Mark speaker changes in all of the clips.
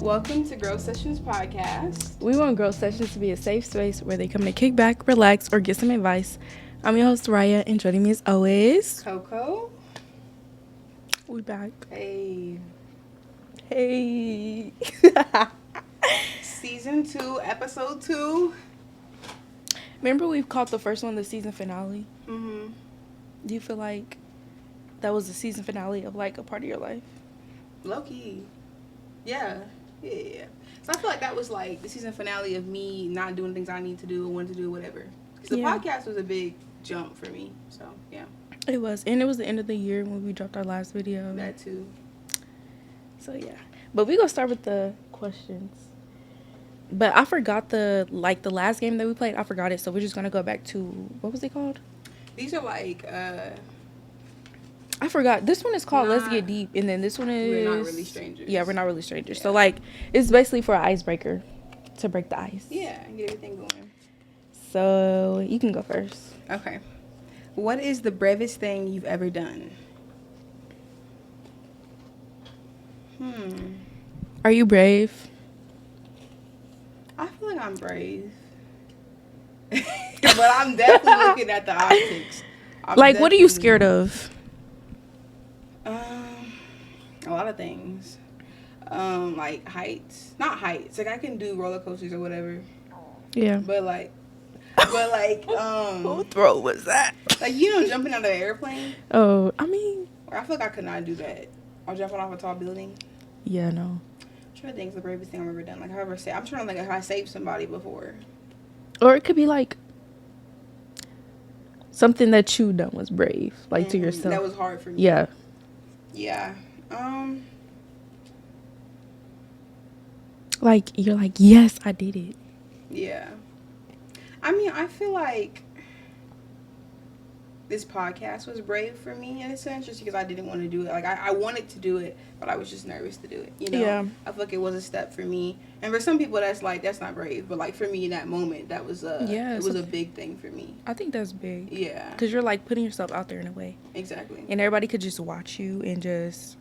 Speaker 1: Welcome to Growth Sessions Podcast.
Speaker 2: We want Growth Sessions to be a safe space where they come to kick back, relax, or get some advice. I'm your host, Raya, and joining me as always,
Speaker 1: Coco.
Speaker 2: we back.
Speaker 1: Hey.
Speaker 2: Hey.
Speaker 1: Season 2, Episode 2.
Speaker 2: Remember we've called the first one the season finale?
Speaker 1: Mm-hmm.
Speaker 2: Do you feel like that was the season finale of, like, a part of your life?
Speaker 1: Low-key. Yeah. So I feel like that was, like, the season finale of me not doing things I need to do or wanted to do, whatever. Because the podcast was a big jump for me. So, yeah.
Speaker 2: It was. And it was the end of the year when we dropped our last video.
Speaker 1: That, too.
Speaker 2: So, yeah. But we're going to start with the questions. But I forgot the last game that we played. I forgot it. So, we're just going to go back to, what was it called?
Speaker 1: These are, like,
Speaker 2: I forgot. This one is called Let's Get Deep, and then this one is
Speaker 1: We're Not Really Strangers.
Speaker 2: Yeah, We're Not Really Strangers.
Speaker 1: Yeah.
Speaker 2: So, like, it's basically for an icebreaker to break the ice.
Speaker 1: Yeah, and get everything going.
Speaker 2: So, you can go first.
Speaker 1: Okay. What is the bravest thing you've ever done?
Speaker 2: Are you brave?
Speaker 1: I feel like I'm brave. But I'm definitely looking at the optics.
Speaker 2: What are you scared of?
Speaker 1: A lot of things. Like heights. Not heights. Like I can do roller coasters or whatever.
Speaker 2: Yeah.
Speaker 1: But
Speaker 2: What throw was that?
Speaker 1: like jumping out of an airplane.
Speaker 2: Oh, I mean.
Speaker 1: I feel like I could not do that. Or jumping off a tall building.
Speaker 2: Yeah, no.
Speaker 1: I'm trying to think of the bravest thing I've ever done. Like I'm trying to think if I saved somebody before.
Speaker 2: Or it could be like something that you done was brave, like to yourself.
Speaker 1: That was hard for me.
Speaker 2: Yeah.
Speaker 1: Yeah.
Speaker 2: Like you're like, yes, I did it.
Speaker 1: Yeah. I mean, I feel like this podcast was brave for me in a sense, just because I didn't want to do it. Like, I wanted to do it, but I was just nervous to do it,
Speaker 2: Yeah.
Speaker 1: I feel like it was a step for me. And for some people, that's not brave. But, like, for me in that moment, that was it was a big thing for me.
Speaker 2: I think that's big.
Speaker 1: Yeah.
Speaker 2: Because you're, like, putting yourself out there in a way.
Speaker 1: Exactly.
Speaker 2: And everybody could just watch you and just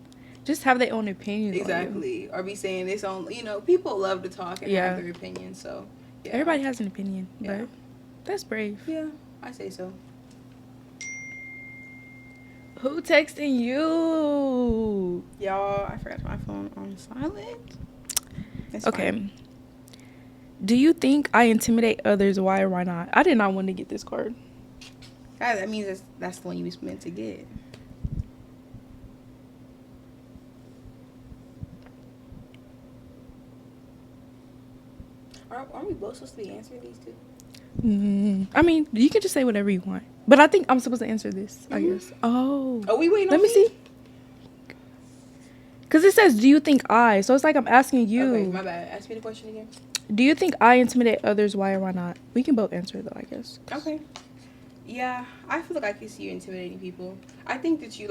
Speaker 2: have their own opinions.
Speaker 1: Exactly. Or be saying this on, people love to talk and have their opinions, so, yeah.
Speaker 2: Everybody has an opinion,
Speaker 1: Yeah.
Speaker 2: but that's brave.
Speaker 1: Yeah, I say so.
Speaker 2: Who texting you?
Speaker 1: Y'all, I forgot my phone on silent. It's
Speaker 2: Okay.
Speaker 1: fine.
Speaker 2: Do you think I intimidate others? Why or why not? I did not want to get this card.
Speaker 1: That means that's the one you was meant to get. Are we both supposed to be answering these two?
Speaker 2: I mean, you can just say whatever you want. But I think I'm supposed to answer this, I guess. Oh.
Speaker 1: Oh, we waiting on
Speaker 2: Let me see. Because it says, do you think I? So it's like I'm asking you.
Speaker 1: Okay, my bad. Ask me the question again.
Speaker 2: Do you think I intimidate others? Why or why not? We can both answer though, I guess.
Speaker 1: Okay. Yeah, I feel like I can see you intimidating people. I think that you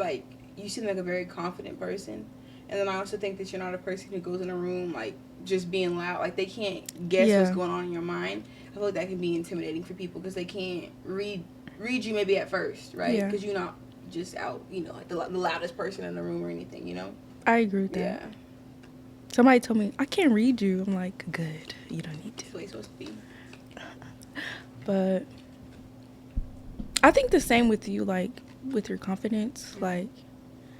Speaker 1: seem like a very confident person. And then I also think that you're not a person who goes in a room, like, just being loud. Like, they can't guess what's going on in your mind. I feel like that can be intimidating for people because they can't read you maybe at first, right? Because you're not just out, like the loudest person in the room or anything,
Speaker 2: I agree with that.
Speaker 1: Yeah.
Speaker 2: Somebody told me, I can't read you. I'm like, good. You don't need to.
Speaker 1: That's what it's supposed to be.
Speaker 2: But I think the same with you, like, with your confidence. Like,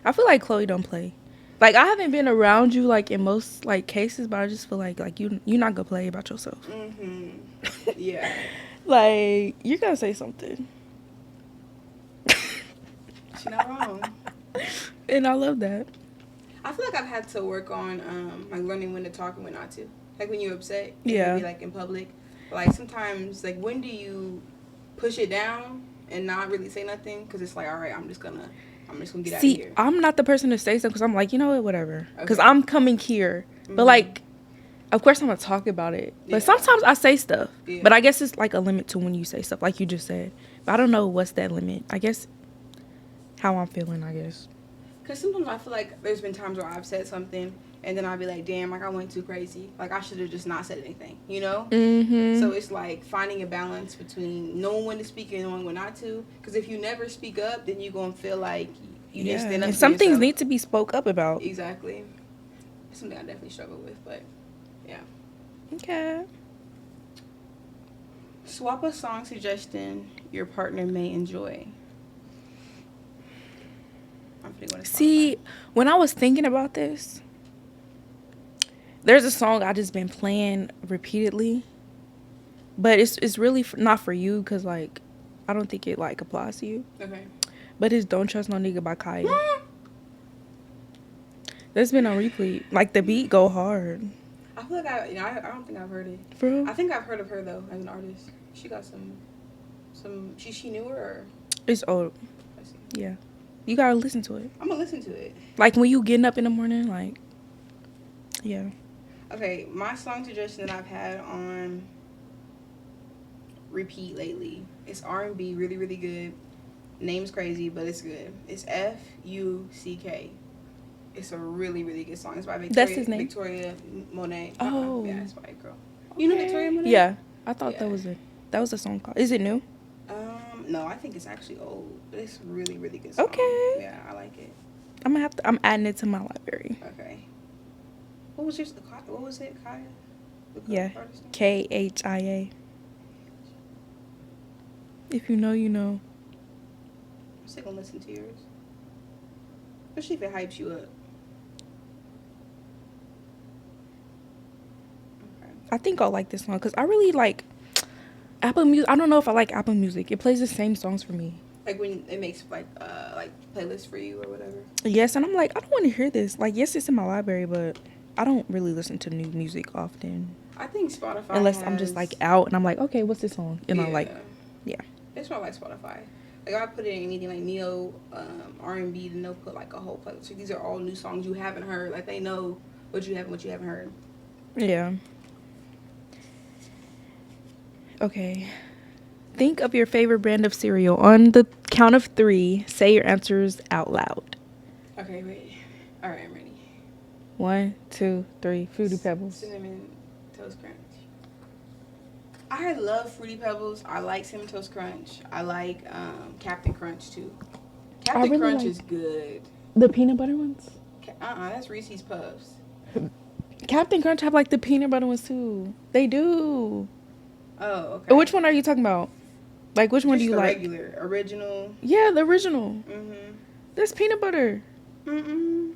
Speaker 2: I feel like Chloe don't play. Like, I haven't been around you, like, in most, like, cases, but I just feel like you're not gonna play about yourself.
Speaker 1: Mm-hmm. Yeah.
Speaker 2: Like, you're gonna say something.
Speaker 1: She's not wrong.
Speaker 2: And I love that.
Speaker 1: I feel like I've had to work on, like, learning when to talk and when not to. Like, when you're upset.
Speaker 2: Yeah.
Speaker 1: Maybe, like, in public. But, like, sometimes, like, when do you push it down and not really say nothing? Because it's like, all right, I'm just gonna get out of here.
Speaker 2: See, I'm not the person to say something because I'm like, you know what, whatever. Because
Speaker 1: Okay.
Speaker 2: I'm coming here.
Speaker 1: Mm-hmm.
Speaker 2: But, like, of course I'm going to talk about it. But sometimes I say stuff.
Speaker 1: Yeah.
Speaker 2: But I guess it's, like, a limit to when you say stuff, like you just said. But I don't know what's that limit. I guess how I'm feeling, I guess.
Speaker 1: Because sometimes I feel like there's been times where I've said something, and then I'll be like, damn, like, I went too crazy. Like, I should have just not said anything,
Speaker 2: Mm-hmm.
Speaker 1: So it's like finding a balance between knowing when to speak and knowing when not to. Because if you never speak up, then you're going to feel like you didn't stand up
Speaker 2: and
Speaker 1: for
Speaker 2: some things
Speaker 1: yourself.
Speaker 2: need to be spoke up about.
Speaker 1: Exactly. It's something I definitely struggle with, but Yeah.
Speaker 2: Okay.
Speaker 1: Swap a song suggestion your partner may enjoy. I'm pretty going to
Speaker 2: See, when I was thinking about this, there's a song I just been playing repeatedly, but it's really not for you because like I don't think it like applies to you.
Speaker 1: Okay.
Speaker 2: But it's "Don't Trust No Nigga" by Kaya. That's been on replay. Like the beat go hard.
Speaker 1: I feel like I don't think I've heard it.
Speaker 2: For real?
Speaker 1: I think I've heard of her though as an artist. She got some. She newer or.
Speaker 2: It's old.
Speaker 1: I see.
Speaker 2: Yeah, you gotta listen to it.
Speaker 1: I'm gonna listen to it.
Speaker 2: Like when you getting up in the morning, like. Yeah.
Speaker 1: Okay, my song suggestion that I've had on repeat lately. It's R&B, really, really good. Name's crazy, but it's good. It's Fuck. It's a really, really good song. It's by Victoria.
Speaker 2: That's his name?
Speaker 1: Victoria Monet.
Speaker 2: Oh.
Speaker 1: Yeah, it's by a girl. You know Victoria Monet?
Speaker 2: Yeah, I thought
Speaker 1: Yeah.
Speaker 2: that was a song called. Is it new?
Speaker 1: No, I think it's actually old, but it's a really, really good song.
Speaker 2: Okay.
Speaker 1: Yeah, I like it.
Speaker 2: I'm adding it to my library.
Speaker 1: Okay. What was it, Kaya?
Speaker 2: Yeah.
Speaker 1: Artist name?
Speaker 2: Khia. If you know, you know.
Speaker 1: I'm still gonna listen to yours. Especially if it hypes you up. Okay.
Speaker 2: I think I'll like this song because I really like Apple Music. I don't know if I like Apple Music. It plays the same songs for me.
Speaker 1: Like when it makes like playlists for you or whatever.
Speaker 2: Yes, and I'm like, I don't want to hear this. Like, yes, it's in my library, but I don't really listen to new music often.
Speaker 1: I think Spotify
Speaker 2: Unless I'm just like out and I'm like, okay, what's this song? And I'm like, yeah.
Speaker 1: That's why I like Spotify. Like I put in anything like neo R&B, then they'll put like a whole playlist. So these are all new songs you haven't heard. Like they know what you have and what you haven't heard.
Speaker 2: Yeah. Okay. Think of your favorite brand of cereal. On the count of 3, say your answers out loud.
Speaker 1: Okay, wait. All right, I'm ready.
Speaker 2: 1, 2, 3. Fruity Pebbles.
Speaker 1: Cinnamon Toast Crunch. I love Fruity Pebbles. I like Cinnamon Toast Crunch. I like Captain Crunch too. Captain
Speaker 2: really
Speaker 1: Crunch
Speaker 2: like-
Speaker 1: is good.
Speaker 2: The peanut butter ones?
Speaker 1: That's Reese's Puffs.
Speaker 2: Captain Crunch have like the peanut butter ones too. They do.
Speaker 1: Oh, okay.
Speaker 2: Which one are you talking about? Like, which one do
Speaker 1: Just
Speaker 2: you
Speaker 1: the
Speaker 2: like?
Speaker 1: regular, original.
Speaker 2: Yeah, the original.
Speaker 1: Mhm.
Speaker 2: That's peanut butter.
Speaker 1: Look.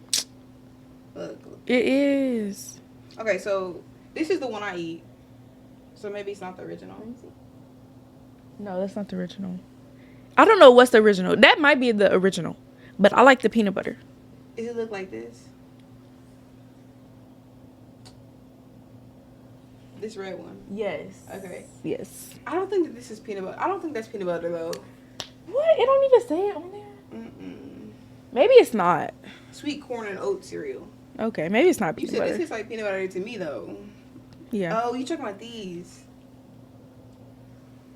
Speaker 2: It is.
Speaker 1: Okay, so this is the one I eat. So maybe it's not the original.
Speaker 2: No, that's not the original. I don't know what's the original. That might be the original. But I like the peanut butter.
Speaker 1: Does it look like this? This red one.
Speaker 2: Yes.
Speaker 1: Okay.
Speaker 2: Yes.
Speaker 1: I don't think that this is peanut butter. I don't think that's peanut butter though.
Speaker 2: What? It don't even say it on there.
Speaker 1: Mm-mm.
Speaker 2: Maybe it's not.
Speaker 1: Sweet corn and oat cereal.
Speaker 2: Okay, maybe it's not
Speaker 1: You
Speaker 2: peanut
Speaker 1: said
Speaker 2: butter.
Speaker 1: this tastes like peanut butter to me though.
Speaker 2: Yeah.
Speaker 1: Oh, you talking about these?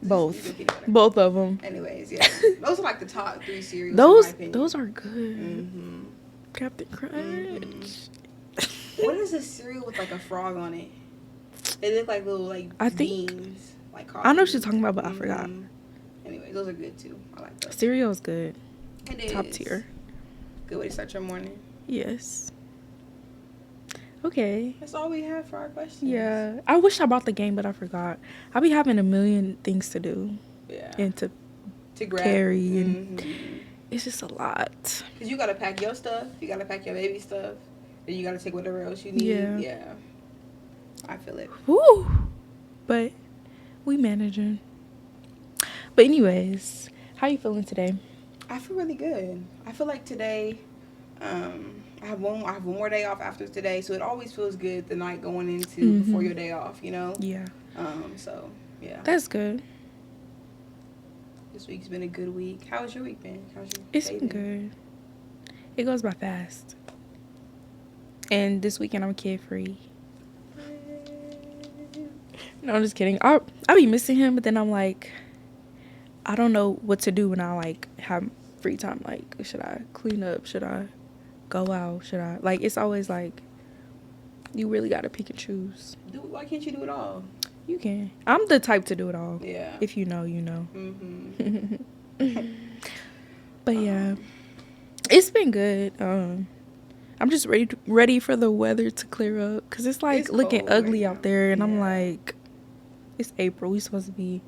Speaker 1: These are
Speaker 2: Both.
Speaker 1: peanut butter.
Speaker 2: Both of them.
Speaker 1: Anyways, yeah. Those are like the top 3 cereals. in my opinion.
Speaker 2: Those are good.
Speaker 1: Mm-hmm.
Speaker 2: Captain Crunch.
Speaker 1: What is this cereal with like a frog on it? They look like little like
Speaker 2: I think-
Speaker 1: beans. Like
Speaker 2: I know what
Speaker 1: coffee.
Speaker 2: you're talking about, but I forgot.
Speaker 1: Anyway, those are good too. I like those.
Speaker 2: Cereal is good.
Speaker 1: It
Speaker 2: Top
Speaker 1: is.
Speaker 2: tier.
Speaker 1: Good way to start your morning.
Speaker 2: Yes. Okay.
Speaker 1: That's all we have for our questions.
Speaker 2: Yeah. I wish I bought the game, but I forgot. I be having a million things to do
Speaker 1: Yeah.
Speaker 2: and to
Speaker 1: grab.
Speaker 2: carry, and
Speaker 1: Mm-hmm.
Speaker 2: it's just a lot.
Speaker 1: Cause you gotta pack your stuff. You gotta pack your baby stuff. Then you gotta take whatever else you need.
Speaker 2: Yeah.
Speaker 1: Yeah. I feel it.
Speaker 2: Woo! But we managing. But anyways, how you feeling today?
Speaker 1: I feel really good. I feel like today, I have one more day off after today, so it always feels good the night going into before your day off, you know?
Speaker 2: Yeah.
Speaker 1: So yeah.
Speaker 2: That's good.
Speaker 1: This week's been a good week. How's your week been? How's your
Speaker 2: It's
Speaker 1: day
Speaker 2: been good. It goes by fast. And this weekend I'm kid free. No, I'm just kidding. I be missing him, but then I'm like, I don't know what to do when I like have free time. Like, should I clean up? Should I go out? Should I like? It's always like you really gotta pick and choose.
Speaker 1: Why can't you do it all?
Speaker 2: You can. I'm the type to do it all.
Speaker 1: Yeah.
Speaker 2: If you know, you know.
Speaker 1: Mm-hmm.
Speaker 2: But yeah, it's been good. I'm just ready for the weather to clear up because it's like
Speaker 1: It's
Speaker 2: looking
Speaker 1: cold
Speaker 2: ugly
Speaker 1: right
Speaker 2: out
Speaker 1: now.
Speaker 2: there, and I'm
Speaker 1: Yeah.
Speaker 2: like, it's April. We supposed to be.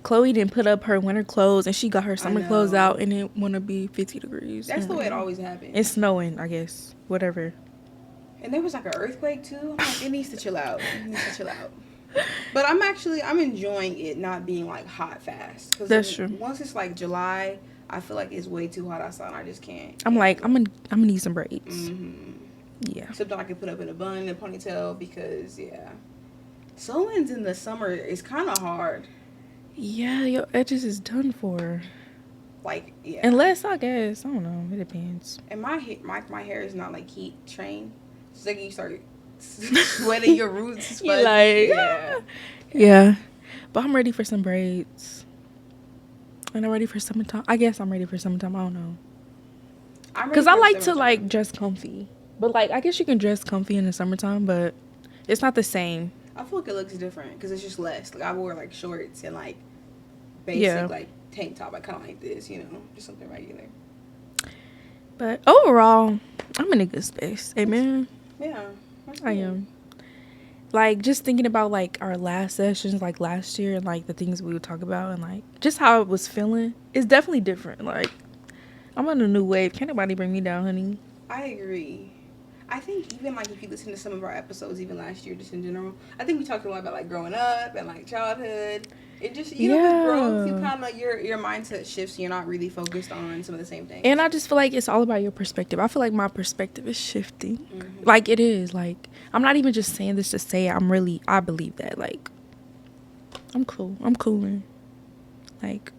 Speaker 2: Chloe didn't put up her winter clothes, and she got her summer clothes
Speaker 1: know.
Speaker 2: out, and it want to be 50 degrees.
Speaker 1: That's the way it
Speaker 2: Mm-mm.
Speaker 1: always happens.
Speaker 2: It's snowing, I guess. Whatever.
Speaker 1: And there was like an earthquake too. I'm like, it needs to chill out. It needs to chill out. But I'm enjoying it not being like hot fast.
Speaker 2: That's
Speaker 1: Because
Speaker 2: true.
Speaker 1: once it's like July, I feel like it's way too hot outside. And I just can't.
Speaker 2: I'm like, I'm gonna need some braids.
Speaker 1: Mm-hmm.
Speaker 2: Yeah.
Speaker 1: Something I can put up in a bun and a ponytail because yeah, sew-ins in the summer is kind of hard.
Speaker 2: Yeah, your edges is done for.
Speaker 1: Like yeah.
Speaker 2: Unless I guess I don't know. It depends.
Speaker 1: And my hair is not like heat trained. It's like you start sweating your roots.
Speaker 2: You like yeah. But I'm ready for some braids. And I'm ready for summertime. I guess I'm ready for summertime. I don't know. Because I like to like dress comfy. But like I guess you can dress comfy in the summertime, but it's not the same.
Speaker 1: I feel like it looks different because it's just less. Like I wore like shorts and like basic like tank top. I kind of like this, you know, just something regular.
Speaker 2: But overall, I'm in a good space. Amen.
Speaker 1: Yeah,
Speaker 2: I am. Like just thinking about like our last sessions, like last year, and like the things we would talk about, and like just how it was feeling. It's definitely different. Like I'm on a new wave. Can't nobody bring me down, honey.
Speaker 1: I agree. I think even like if you listen to some of our episodes, even last year, just in general, I think we talked a lot about like growing up and like childhood. It just you know with growth, you kind of your mindset shifts. You're not really focused on some of the same things.
Speaker 2: And I just feel like it's all about your perspective. I feel like my perspective is shifting.
Speaker 1: Mm-hmm.
Speaker 2: Like it is. Like I'm not even just saying this to say it. I believe that. Like I'm cool. I'm cooling. Like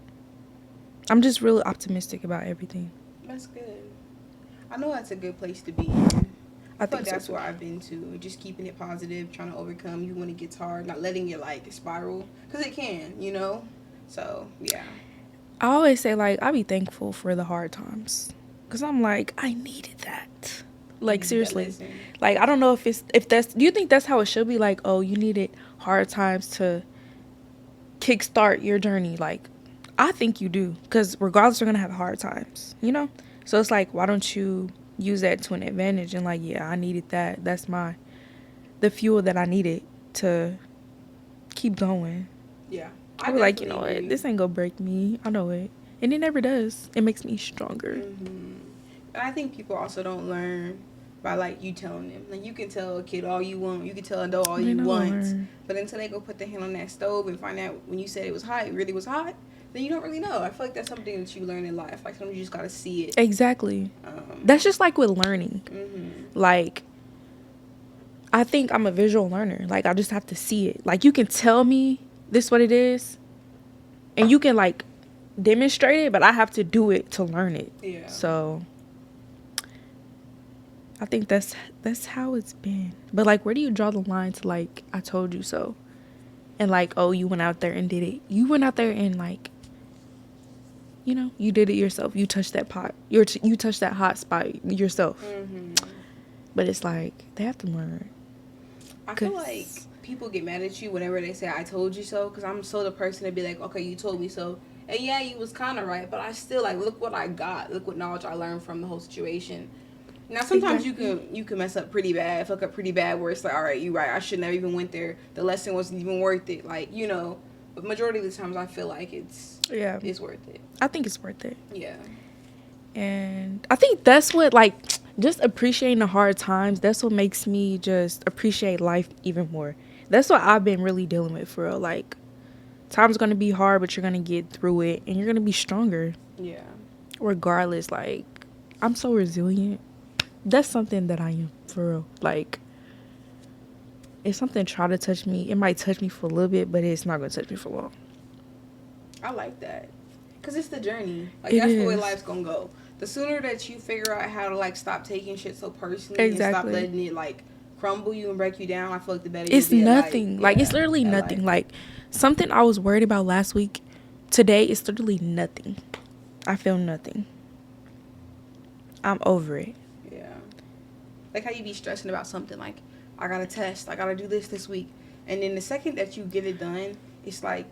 Speaker 2: I'm just really optimistic about everything.
Speaker 1: That's good. I know that's a good place to be in. I think that's
Speaker 2: so.
Speaker 1: where I've been to. Just keeping it positive, trying to overcome even when it gets hard, not letting it like spiral because it can, you know. So yeah.
Speaker 2: I always say like I be thankful for the hard times because I'm like I needed that. Like seriously, like I don't know if that's. Do you think that's how it should be? Like oh you needed hard times to kickstart your journey. Like I think you do because regardless you're gonna have hard times, you know. So it's like why don't you use that to an advantage and like yeah I needed that. That's the fuel that I needed to keep going.
Speaker 1: Yeah.
Speaker 2: I be like, you know what, this ain't gonna break me. I know it. And it never does. It makes me stronger.
Speaker 1: Mm-hmm. And I think people also don't learn by, like, you telling them. Like, you can tell a kid all you want. You can tell an adult all you want. But until they go put their hand on that stove and find out when you said it was hot, it really was hot, then you don't really know. I feel like that's something that you learn in life. Like, sometimes you just gotta see it.
Speaker 2: Exactly. That's just like with learning.
Speaker 1: Mm-hmm.
Speaker 2: Like, I think I'm a visual learner. Like, I just have to see it. Like, you can tell me this what it is, and you can like demonstrate it, but I have to do it to learn it.
Speaker 1: Yeah.
Speaker 2: So I think that's how it's been. But like, where do you draw the line to like I told you so, and like oh you went out there and did it. You went out there and like you know you did it yourself. You touched that pot. You touched that hot spot yourself.
Speaker 1: Mm-hmm.
Speaker 2: But it's like they have to learn.
Speaker 1: I feel like people get mad at you whenever they say I told you so, because I'm so the person to be like, okay, you told me so, and yeah, you was kind of right, but I still like look what I got, look what knowledge I learned from the whole situation. Now sometimes you can mess up pretty bad, fuck up pretty bad, where it's like, all right, you right, I shouldn't have even went there, the lesson wasn't even worth it, like you know. But majority of the times I feel like it's worth it.
Speaker 2: I think it's worth it.
Speaker 1: Yeah.
Speaker 2: And I think that's what like just appreciating the hard times, that's what makes me just appreciate life even more. That's what I've been really dealing with for real. Like, time's going to be hard, but you're going to get through it. And you're going to be stronger.
Speaker 1: Yeah.
Speaker 2: Regardless, like, I'm so resilient. That's something that I am, for real. Like, if something try to touch me, it might touch me for a little bit, but it's not going to touch me for long.
Speaker 1: I like that. Because it's the journey. Like, that's the way life's going to go. The sooner that you figure out how to, like, stop taking shit so personally and stop letting it, like, crumble you and break you down, I feel like the better
Speaker 2: it's nothing. Like it's literally nothing. Like something I was worried about last week, today it's literally nothing. I feel nothing. I'm over it.
Speaker 1: Yeah. Like how you be stressing about something like I gotta test, I gotta do this week, and then the second that you get it done, it's like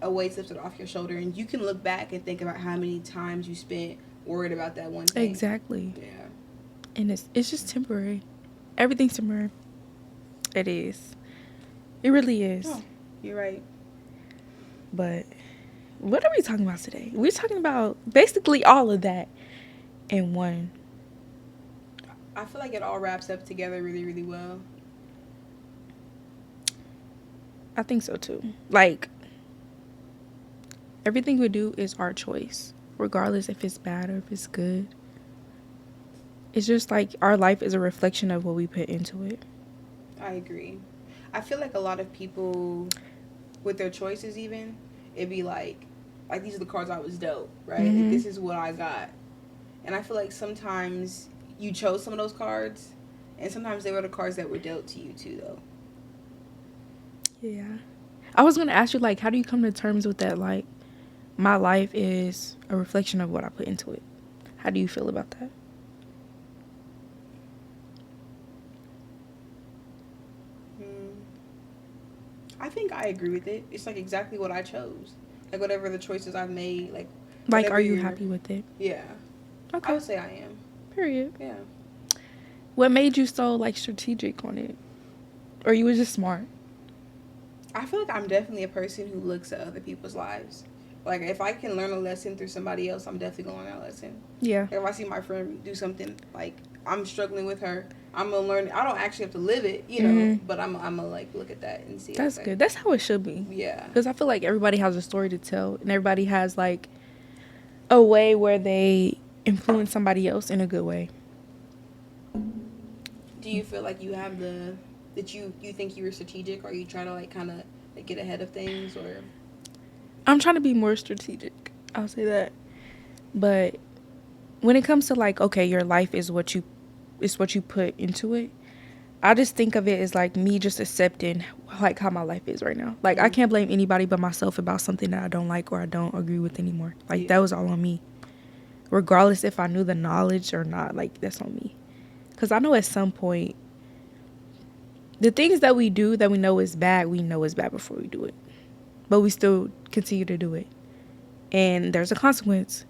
Speaker 1: a weight lifted off your shoulder, and you can look back and think about how many times you spent worried about that one thing.
Speaker 2: Exactly.
Speaker 1: Yeah.
Speaker 2: And it's just temporary. Everything's temporary. It is. It really is.
Speaker 1: Oh, you're right.
Speaker 2: But what are we talking about today? We're talking about basically all of that in one.
Speaker 1: I feel like it all wraps up together really, really well.
Speaker 2: I think so too. Like, everything we do is our choice, regardless if it's bad or if it's good. It's just like our life is a reflection of what we put into it.
Speaker 1: I agree. I feel like a lot of people, with their choices even, it'd be like these are the cards I was dealt, right?
Speaker 2: Mm-hmm.
Speaker 1: Like, this is what I got. And I feel like sometimes you chose some of those cards, and sometimes they were the cards that were dealt to you too, though.
Speaker 2: Yeah. I was going to ask you, like, how do you come to terms with that? Like, my life is a reflection of what I put into it. How do you feel about that?
Speaker 1: I think I agree with it. It's like exactly what I chose. Like whatever the choices I've made,
Speaker 2: like are you happy with it?
Speaker 1: Yeah.
Speaker 2: Okay.
Speaker 1: I would say I am.
Speaker 2: Period.
Speaker 1: Yeah.
Speaker 2: What made you so like strategic on it? Or you were just smart?
Speaker 1: I feel like I'm definitely a person who looks at other people's lives. Like if I can learn a lesson through somebody else, I'm definitely gonna learn that lesson.
Speaker 2: Yeah.
Speaker 1: Like if I see my friend do something like I'm struggling with her, I'm gonna learn. I don't actually have to live it, you know,
Speaker 2: Mm-hmm.
Speaker 1: but I'm gonna like look at that and see.
Speaker 2: That's
Speaker 1: okay.
Speaker 2: good. That's how it should be.
Speaker 1: Yeah.
Speaker 2: Because I feel like everybody has a story to tell, and everybody has like a way where they influence somebody else in a good way.
Speaker 1: Do you feel like you have that you think you were strategic, or you try to like kind of like get ahead of things, or?
Speaker 2: I'm trying to be more strategic. I'll say that. But when it comes to like, okay, your life is what you put into it. I just think of it as like me just accepting like how my life is right now. Like I can't blame anybody but myself about something that I don't like or I don't agree with anymore. Like that was all on me. Regardless if I knew the knowledge or not, like that's on me. Cuz I know at some point the things that we do that we know is bad, we know is bad before we do it. But we still continue to do it. And there's a consequence.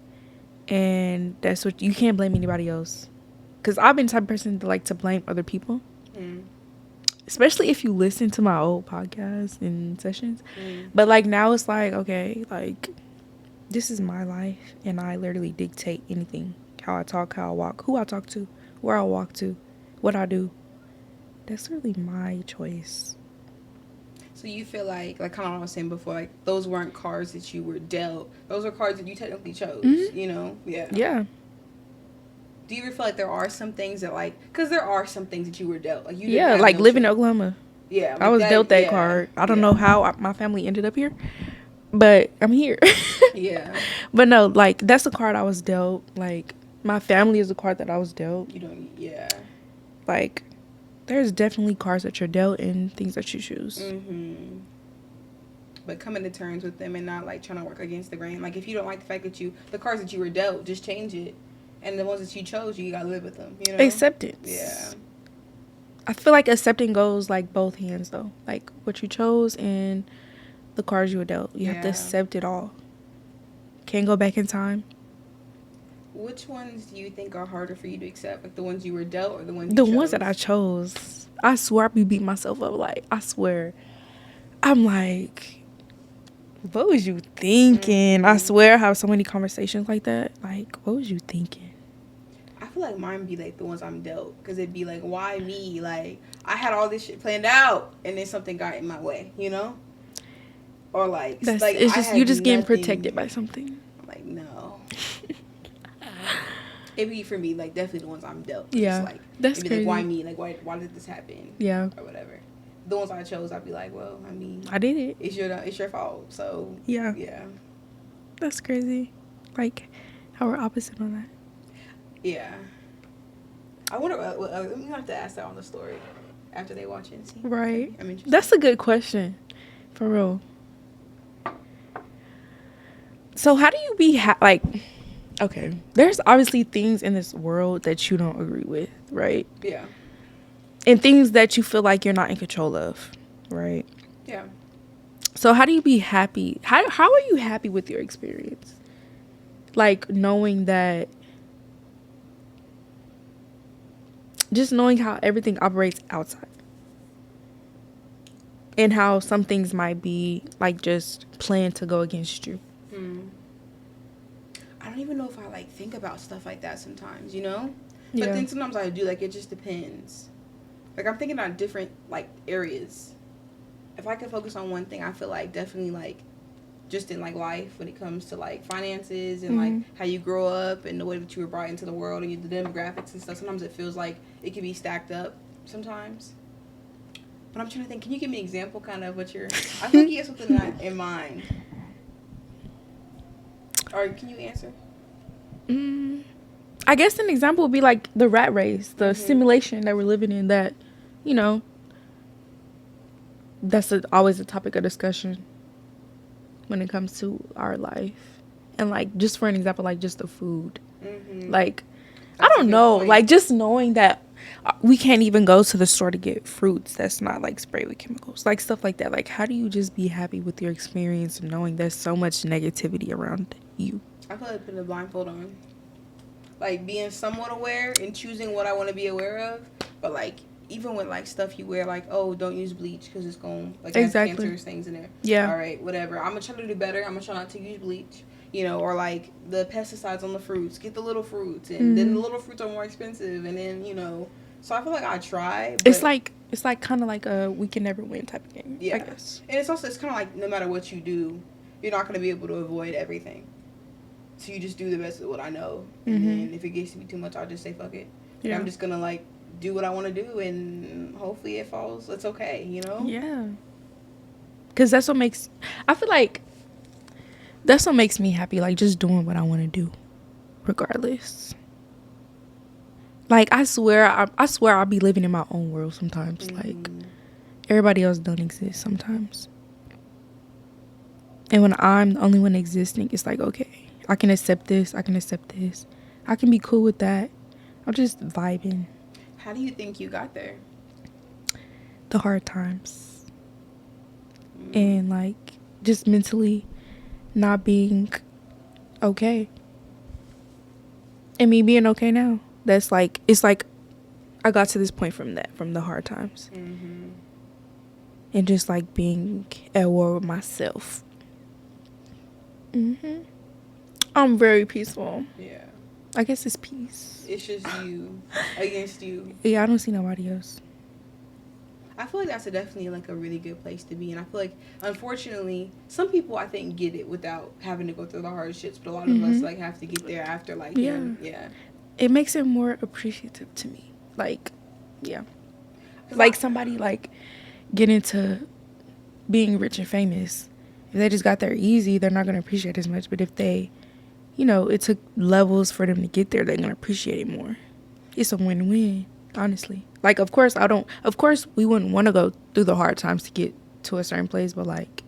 Speaker 2: And that's what you can't blame anybody else. Cuz I've been the type of person to like to blame other people. Especially if you listen to my old podcasts and sessions. But like now it's like, okay, like this is my life and I literally dictate anything. How I talk, how I walk, who I talk to, where I walk to, what I do. That's really my choice.
Speaker 1: So you feel like kind of what I was saying before, like those weren't cards that you were dealt. Those are cards that you technically chose, you know? Yeah.
Speaker 2: Yeah.
Speaker 1: Do you ever feel like there are some things that like, because there are some things that you were dealt. Like you didn't
Speaker 2: Yeah,
Speaker 1: have
Speaker 2: like
Speaker 1: no
Speaker 2: living in
Speaker 1: choice.
Speaker 2: Oklahoma.
Speaker 1: Yeah. Like
Speaker 2: I was dealt that card. I don't know how my family ended up here, but I'm here.
Speaker 1: Yeah.
Speaker 2: But no, like that's a card I was dealt. Like my family is a card that I was dealt.
Speaker 1: You don't, yeah.
Speaker 2: Like there's definitely cards that you're dealt and things that you choose.
Speaker 1: But coming to terms with them and not like trying to work against the grain. Like if you don't like the fact that the cards that you were dealt, just change it. And the ones that you chose, you gotta live with them. You know.
Speaker 2: Acceptance.
Speaker 1: Yeah.
Speaker 2: I feel like accepting goes like both hands though. Like what you chose and the cards you were dealt. You have to accept it all. Can't go back in time.
Speaker 1: Which ones do you think are harder for you to accept? Like the ones you were dealt or the ones you
Speaker 2: chose?
Speaker 1: The
Speaker 2: ones that I chose. I swear I be beating myself up. Like, I swear. I'm like, what was you thinking? I swear I have so many conversations like that. Like, what was you thinking?
Speaker 1: I feel like mine be like the ones I'm dealt. Because it'd be like, why me? Like, I had all this shit planned out. And then something got in my way, you know? Or like,
Speaker 2: it's just, you just getting protected by something.
Speaker 1: I'm like, no. It'd be for me, like, definitely the ones I'm dealt.
Speaker 2: Yeah,
Speaker 1: just like,
Speaker 2: that's crazy.
Speaker 1: Like, why me? Like, why did this happen?
Speaker 2: Yeah.
Speaker 1: Or whatever. The ones I chose, I'd be like, well, I mean,
Speaker 2: I did it.
Speaker 1: It's your fault. So
Speaker 2: yeah. That's crazy. Like, how we're opposite on that.
Speaker 1: Yeah. I wonder. We have to ask that on the story after they watch it and see.
Speaker 2: Right.
Speaker 1: I'm interested.
Speaker 2: That's a good question, for real. So how do you be like? Okay, there's obviously things in this world that you don't agree with, right?
Speaker 1: Yeah.
Speaker 2: And things that you feel like you're not in control of, right?
Speaker 1: Yeah.
Speaker 2: So how do you be happy? How are you happy with your experience? Like knowing that just knowing how everything operates outside. And how some things might be, like, just planned to go against you.
Speaker 1: I don't even know if I, like, think about stuff like that sometimes, you know?
Speaker 2: Yeah.
Speaker 1: But then sometimes I do, like, it just depends. Like, I'm thinking about different, like, areas. If I could focus on one thing, I feel like definitely, like, just in, like, life when it comes to, like, finances and, like, how you grow up and the way that you were brought into the world and the demographics and stuff. Sometimes it feels like it can be stacked up sometimes. But I'm trying to think, can you give me an example kind of what you're... I feel like you have something in mind. Or can you answer?
Speaker 2: I guess an example would be like the rat race, the simulation that we're living in that, you know, that's always a topic of discussion when it comes to our life. And, like, just for an example, like, just the food. Like, that's I don't know. Point. Like, just knowing that we can't even go to the store to get fruits that's not, like, sprayed with chemicals. Like, stuff like that. Like, how do you just be happy with your experience knowing there's so much negativity around you?
Speaker 1: I feel like putting a blindfold on. Like, being somewhat aware and choosing what I want to be aware of. But, like, even with, like, stuff you wear, like, oh, don't use bleach because it's going to, like, have cancerous things in there.
Speaker 2: Yeah.
Speaker 1: All right, whatever. I'm going to try to do better. I'm going to try not to use bleach. You know, or, like, the pesticides on the fruits. Get the little fruits. And then the little fruits are more expensive. And then, you know. So, I feel like I try. But
Speaker 2: it's like kind of like a we can never win type of game,
Speaker 1: yeah.
Speaker 2: I guess.
Speaker 1: And it's kind of like no matter what you do, you're not going to be able to avoid everything. So you just do the best of what I know. And then if it gets to be too much, I'll just say, fuck it. Yeah. I'm just going to, like, do what I want to do. And hopefully it falls. It's okay, you know?
Speaker 2: Yeah. Because that's what makes... I feel like that's what makes me happy. Like, just doing what I want to do. Regardless. Like, I swear I'll be living in my own world sometimes. Like, everybody else don't exist sometimes. And when I'm the only one existing, it's like, okay. I can accept this. I can accept this. I can be cool with that. I'm just vibing.
Speaker 1: How do you think you got there?
Speaker 2: The hard times. And, like, just mentally not being okay. And me being okay now. That's, like, it's like I got to this point from the hard times. And just, like, being at war with myself. I'm very peaceful.
Speaker 1: Yeah.
Speaker 2: I guess it's peace.
Speaker 1: It's just you against you.
Speaker 2: Yeah, I don't see nobody else.
Speaker 1: I feel like that's definitely, like, a really good place to be. And I feel like, unfortunately, some people, I think, get it without having to go through the hardships. But a lot of us, like, have to get there after, like, yeah.
Speaker 2: It makes it more appreciative to me. Like, yeah. Like, somebody, like, get into being rich and famous. If they just got there easy, they're not going to appreciate it as much. But if they... You know, it took levels for them to get there. They're going to appreciate it more. It's a win-win, honestly. Like, of course, we wouldn't want to go through the hard times to get to a certain place. But, like,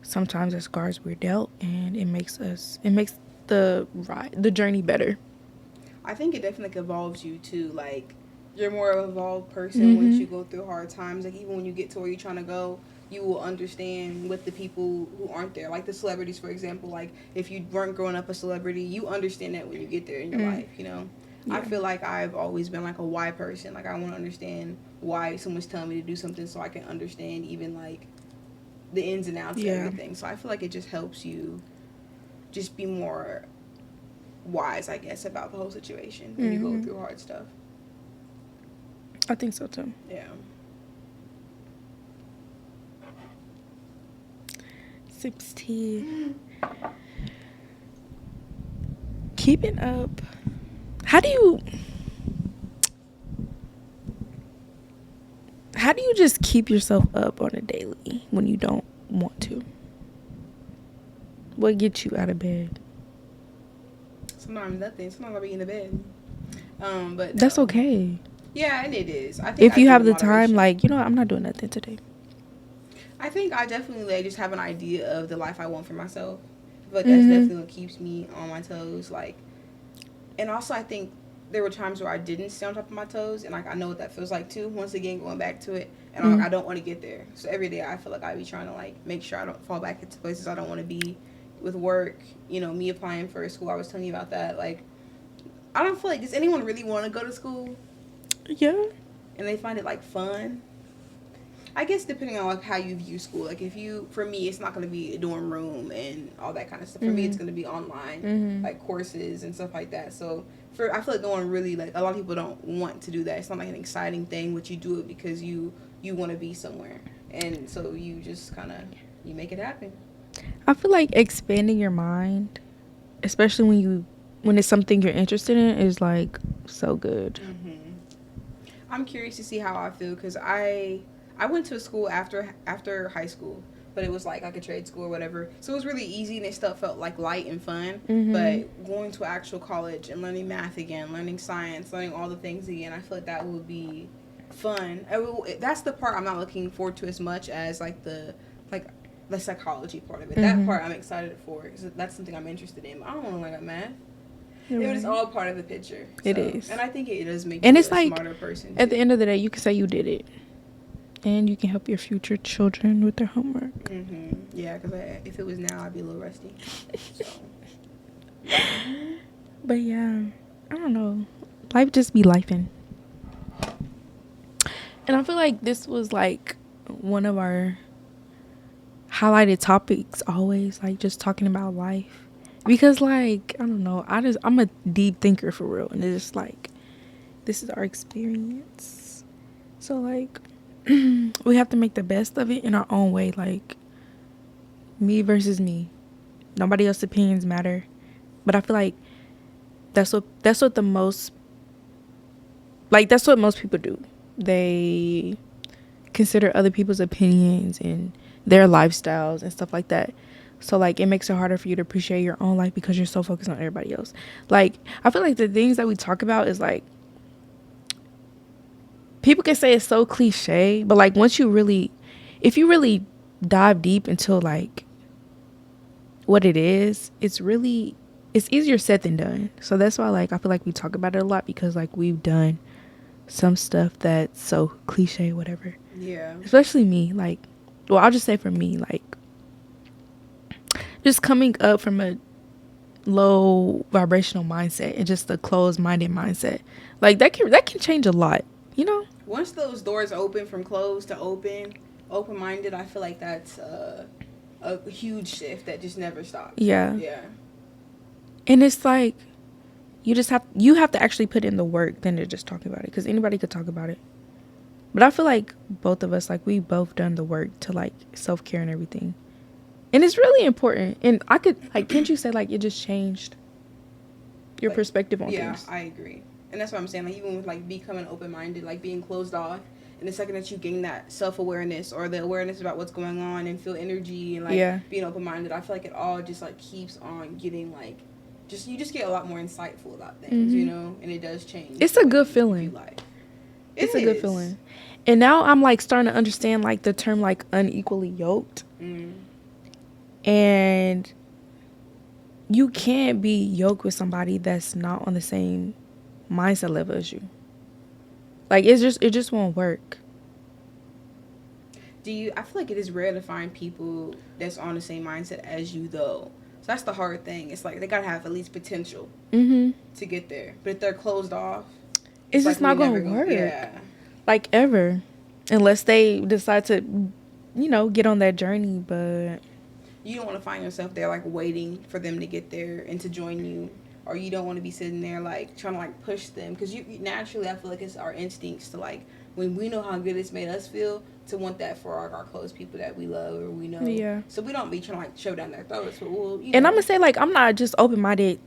Speaker 2: sometimes the scars we're dealt, and it makes the journey better.
Speaker 1: I think it definitely evolves you, too. Like, you're more of an evolved person once you go through hard times. Like, even when you get to where you're trying to go, you will understand with the people who aren't there. Like the celebrities, for example. Like, if you weren't growing up a celebrity, you understand that when you get there in your life, you know? Yeah. I feel like I've always been, like, a why person. Like, I want to understand why someone's telling me to do something so I can understand even, like, the ins and outs of everything. So I feel like it just helps you just be more wise, I guess, about the whole situation when you go through hard stuff.
Speaker 2: I think so, too.
Speaker 1: Yeah.
Speaker 2: Sips tea. Keeping up. How do you just keep yourself up on a daily when you don't want to? What gets you out of bed?
Speaker 1: Sometimes nothing. Sometimes I'll be in the bed. But
Speaker 2: that's okay.
Speaker 1: Yeah, and it is. I think
Speaker 2: if you have the time, like, you know, I'm not doing nothing today.
Speaker 1: I think I definitely, like, just have an idea of the life I want for myself. I feel like that's definitely what keeps me on my toes. Like, and also I think there were times where I didn't stay on top of my toes, and, like, I know what that feels like too. Once again, going back to it, and I'm like, I don't want to get there. So every day I feel like I be trying to, like, make sure I don't fall back into places I don't want to be. With work, you know, me applying for school, I was telling you about that. Like, I don't feel like, does anyone really want to go to school?
Speaker 2: Yeah.
Speaker 1: and they find it like fun. I guess depending on like how you view school. Like if you, for me, it's not going to be a dorm room and all that kind of stuff. For me, it's going to be online, like courses and stuff like that. So I feel like no one really, like a lot of people don't want to do that. It's not like an exciting thing, but you do it because you want to be somewhere, and so you just kind of you make it happen.
Speaker 2: I feel like expanding your mind, especially when it's something you're interested in, is like so good.
Speaker 1: I'm curious to see how I feel because I went to a school after high school, but it was like a trade school or whatever. So it was really easy and it still felt like light and fun. But going to actual college and learning math again, learning science, learning all the things again, I feel like that would be fun. That's the part I'm not looking forward to as much as like the psychology part of it. That part I'm excited for because that's something I'm interested in. But I don't want to learn math. It was all part of the picture. So.
Speaker 2: It is.
Speaker 1: And I think it does make
Speaker 2: and
Speaker 1: you
Speaker 2: it's
Speaker 1: a
Speaker 2: like,
Speaker 1: smarter person.
Speaker 2: At the end of the day, you can say you did it. And you can help your future children with their homework.
Speaker 1: Yeah, because if it was now, I'd be a little rusty. So.
Speaker 2: But yeah, I don't know. Life just be lifing. And I feel like this was like one of our highlighted topics always, like just talking about life. Because like, I don't know, I'm a deep thinker for real. And it's just like, this is our experience. So like, we have to make the best of it in our own way. Like, me versus me. Nobody else's opinions matter. But I feel like that's what most people do. They consider other people's opinions and their lifestyles and stuff like that. So like, it makes it harder for you to appreciate your own life because you're so focused on everybody else. Like, I feel like the things that we talk about is like, people can say it's so cliche, but like if you really dive deep into like what it is, it's easier said than done. So that's why like I feel like we talk about it a lot because like we've done some stuff that's so cliche, whatever.
Speaker 1: Yeah.
Speaker 2: Especially me, like, well, I'll just say for me, like, just coming up from a low vibrational mindset and just a closed-minded mindset, like that can change a lot, you know.
Speaker 1: Once those doors open from closed to open-minded, I feel like that's a huge shift that just never stops.
Speaker 2: Yeah. And it's like you have to actually put in the work than to just talk about it, because anybody could talk about it. But I feel like both of us, like, we both done the work to like self-care and everything. And it's really important. And I could, like, can't you say, like, it just changed your perspective on things?
Speaker 1: Yeah, I agree. And that's what I'm saying. Like, even with, like, becoming open-minded, like, being closed off, and the second that you gain that self-awareness or the awareness about what's going on and feel energy and, like, being open-minded, I feel like it all just, like, keeps on getting, like, you just get a lot more insightful about things, you know? And it does change.
Speaker 2: It's a good feeling. It's a good feeling. And now I'm, like, starting to understand, like, the term, like, unequally yoked. And you can't be yoked with somebody that's not on the same mindset level as you. Like, it just won't work.
Speaker 1: I feel like it is rare to find people that's on the same mindset as you, though. So that's the hard thing. It's like they gotta have at least potential to get there. But if they're closed off,
Speaker 2: it's just not gonna work. Yeah. Like, ever. Unless they decide to, you know, get on that journey. But
Speaker 1: you don't want to find yourself there, like, waiting for them to get there and to join you. Or you don't want to be sitting there, like, trying to, like, push them. Because you naturally, I feel like it's our instincts to, like, when we know how good it's made us feel, to want that for our close people that we love or we know.
Speaker 2: Yeah.
Speaker 1: So we don't be trying to, like, shove down their throats. But we'll,
Speaker 2: and I'm going to say, like, I'm not just open-minded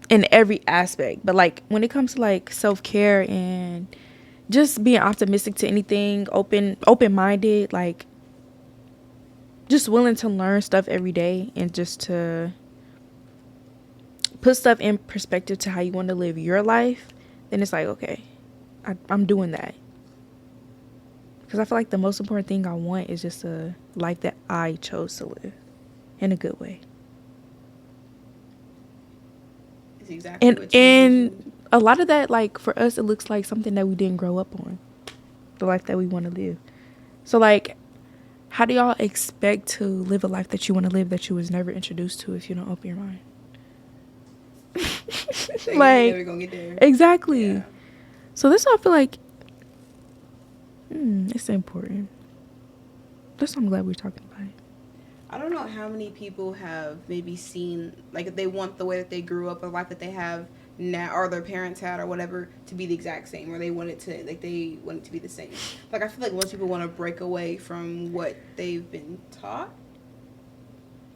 Speaker 2: in every aspect. But, like, when it comes to, like, self-care and just being optimistic to anything, open-minded, like, just willing to learn stuff every day and just to put stuff in perspective to how you want to live your life, then it's like, okay, I'm doing that. Because I feel like the most important thing I want is just a life that I chose to live in a good way.
Speaker 1: It's exactly what you
Speaker 2: and a lot of that, like, for us, it looks like something that we didn't grow up on, the life that we want to live. So, like, how do y'all expect to live a life that you want to live that you was never introduced to if you don't open your mind?
Speaker 1: Like, never gonna get there.
Speaker 2: Exactly. Yeah. So that's why I feel like It's important. That's why I'm glad we're talking about it.
Speaker 1: I don't know how many people have maybe seen, like, if they want the way that they grew up, the life that they have now, or their parents had, or whatever, to be the exact same, or they want it to, like, they want it to be the same. Like, I feel like most people want to break away from what they've been taught.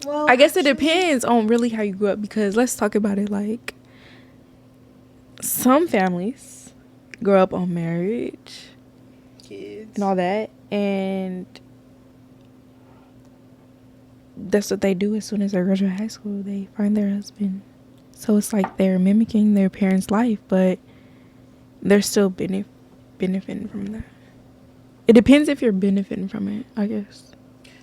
Speaker 1: Well,
Speaker 2: I guess it
Speaker 1: actually,
Speaker 2: depends on really how you grew up, because let's talk about it. Like, some families grow up on marriage
Speaker 1: kids.
Speaker 2: and all that, and that's what they do as soon as they graduate high school. They find their husband. So it's like they're mimicking their parents' life, but they're still benefiting from that. It depends if you're benefiting from it, I guess.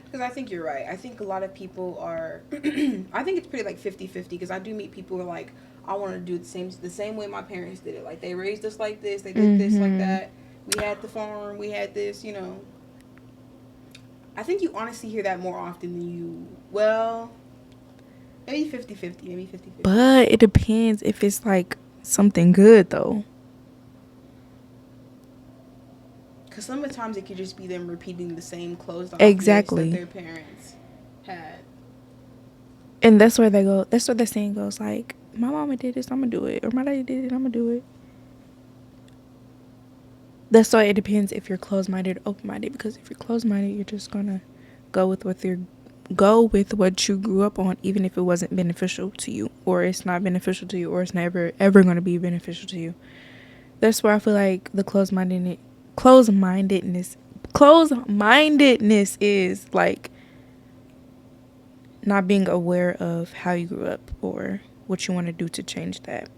Speaker 1: Because I think you're right. I think a lot of people are. I think it's pretty like 50-50, because I do meet people who are like, I want to do the same way my parents did it. Like, they raised us like this, they did this like that. We had the farm, we had this, you know. I think you honestly hear that more often than you. Well, maybe 50-50, maybe 50-50.
Speaker 2: But it depends if it's like something good, though.
Speaker 1: Because sometimes it could just be them repeating the same closed off
Speaker 2: Exactly.
Speaker 1: that their parents had.
Speaker 2: And that's where they go. That's where the saying goes. Like, my mama did this, I'm gonna do it. Or my daddy did it, I'm gonna do it. That's why it depends if you're closed-minded or open-minded. Because if you're closed-minded, you're just gonna go with what you grew up on, even if it wasn't beneficial to you, or it's not beneficial to you, or it's never ever gonna be beneficial to you. That's where I feel like the closed-mindedness is like not being aware of how you grew up or what you want to do to change that,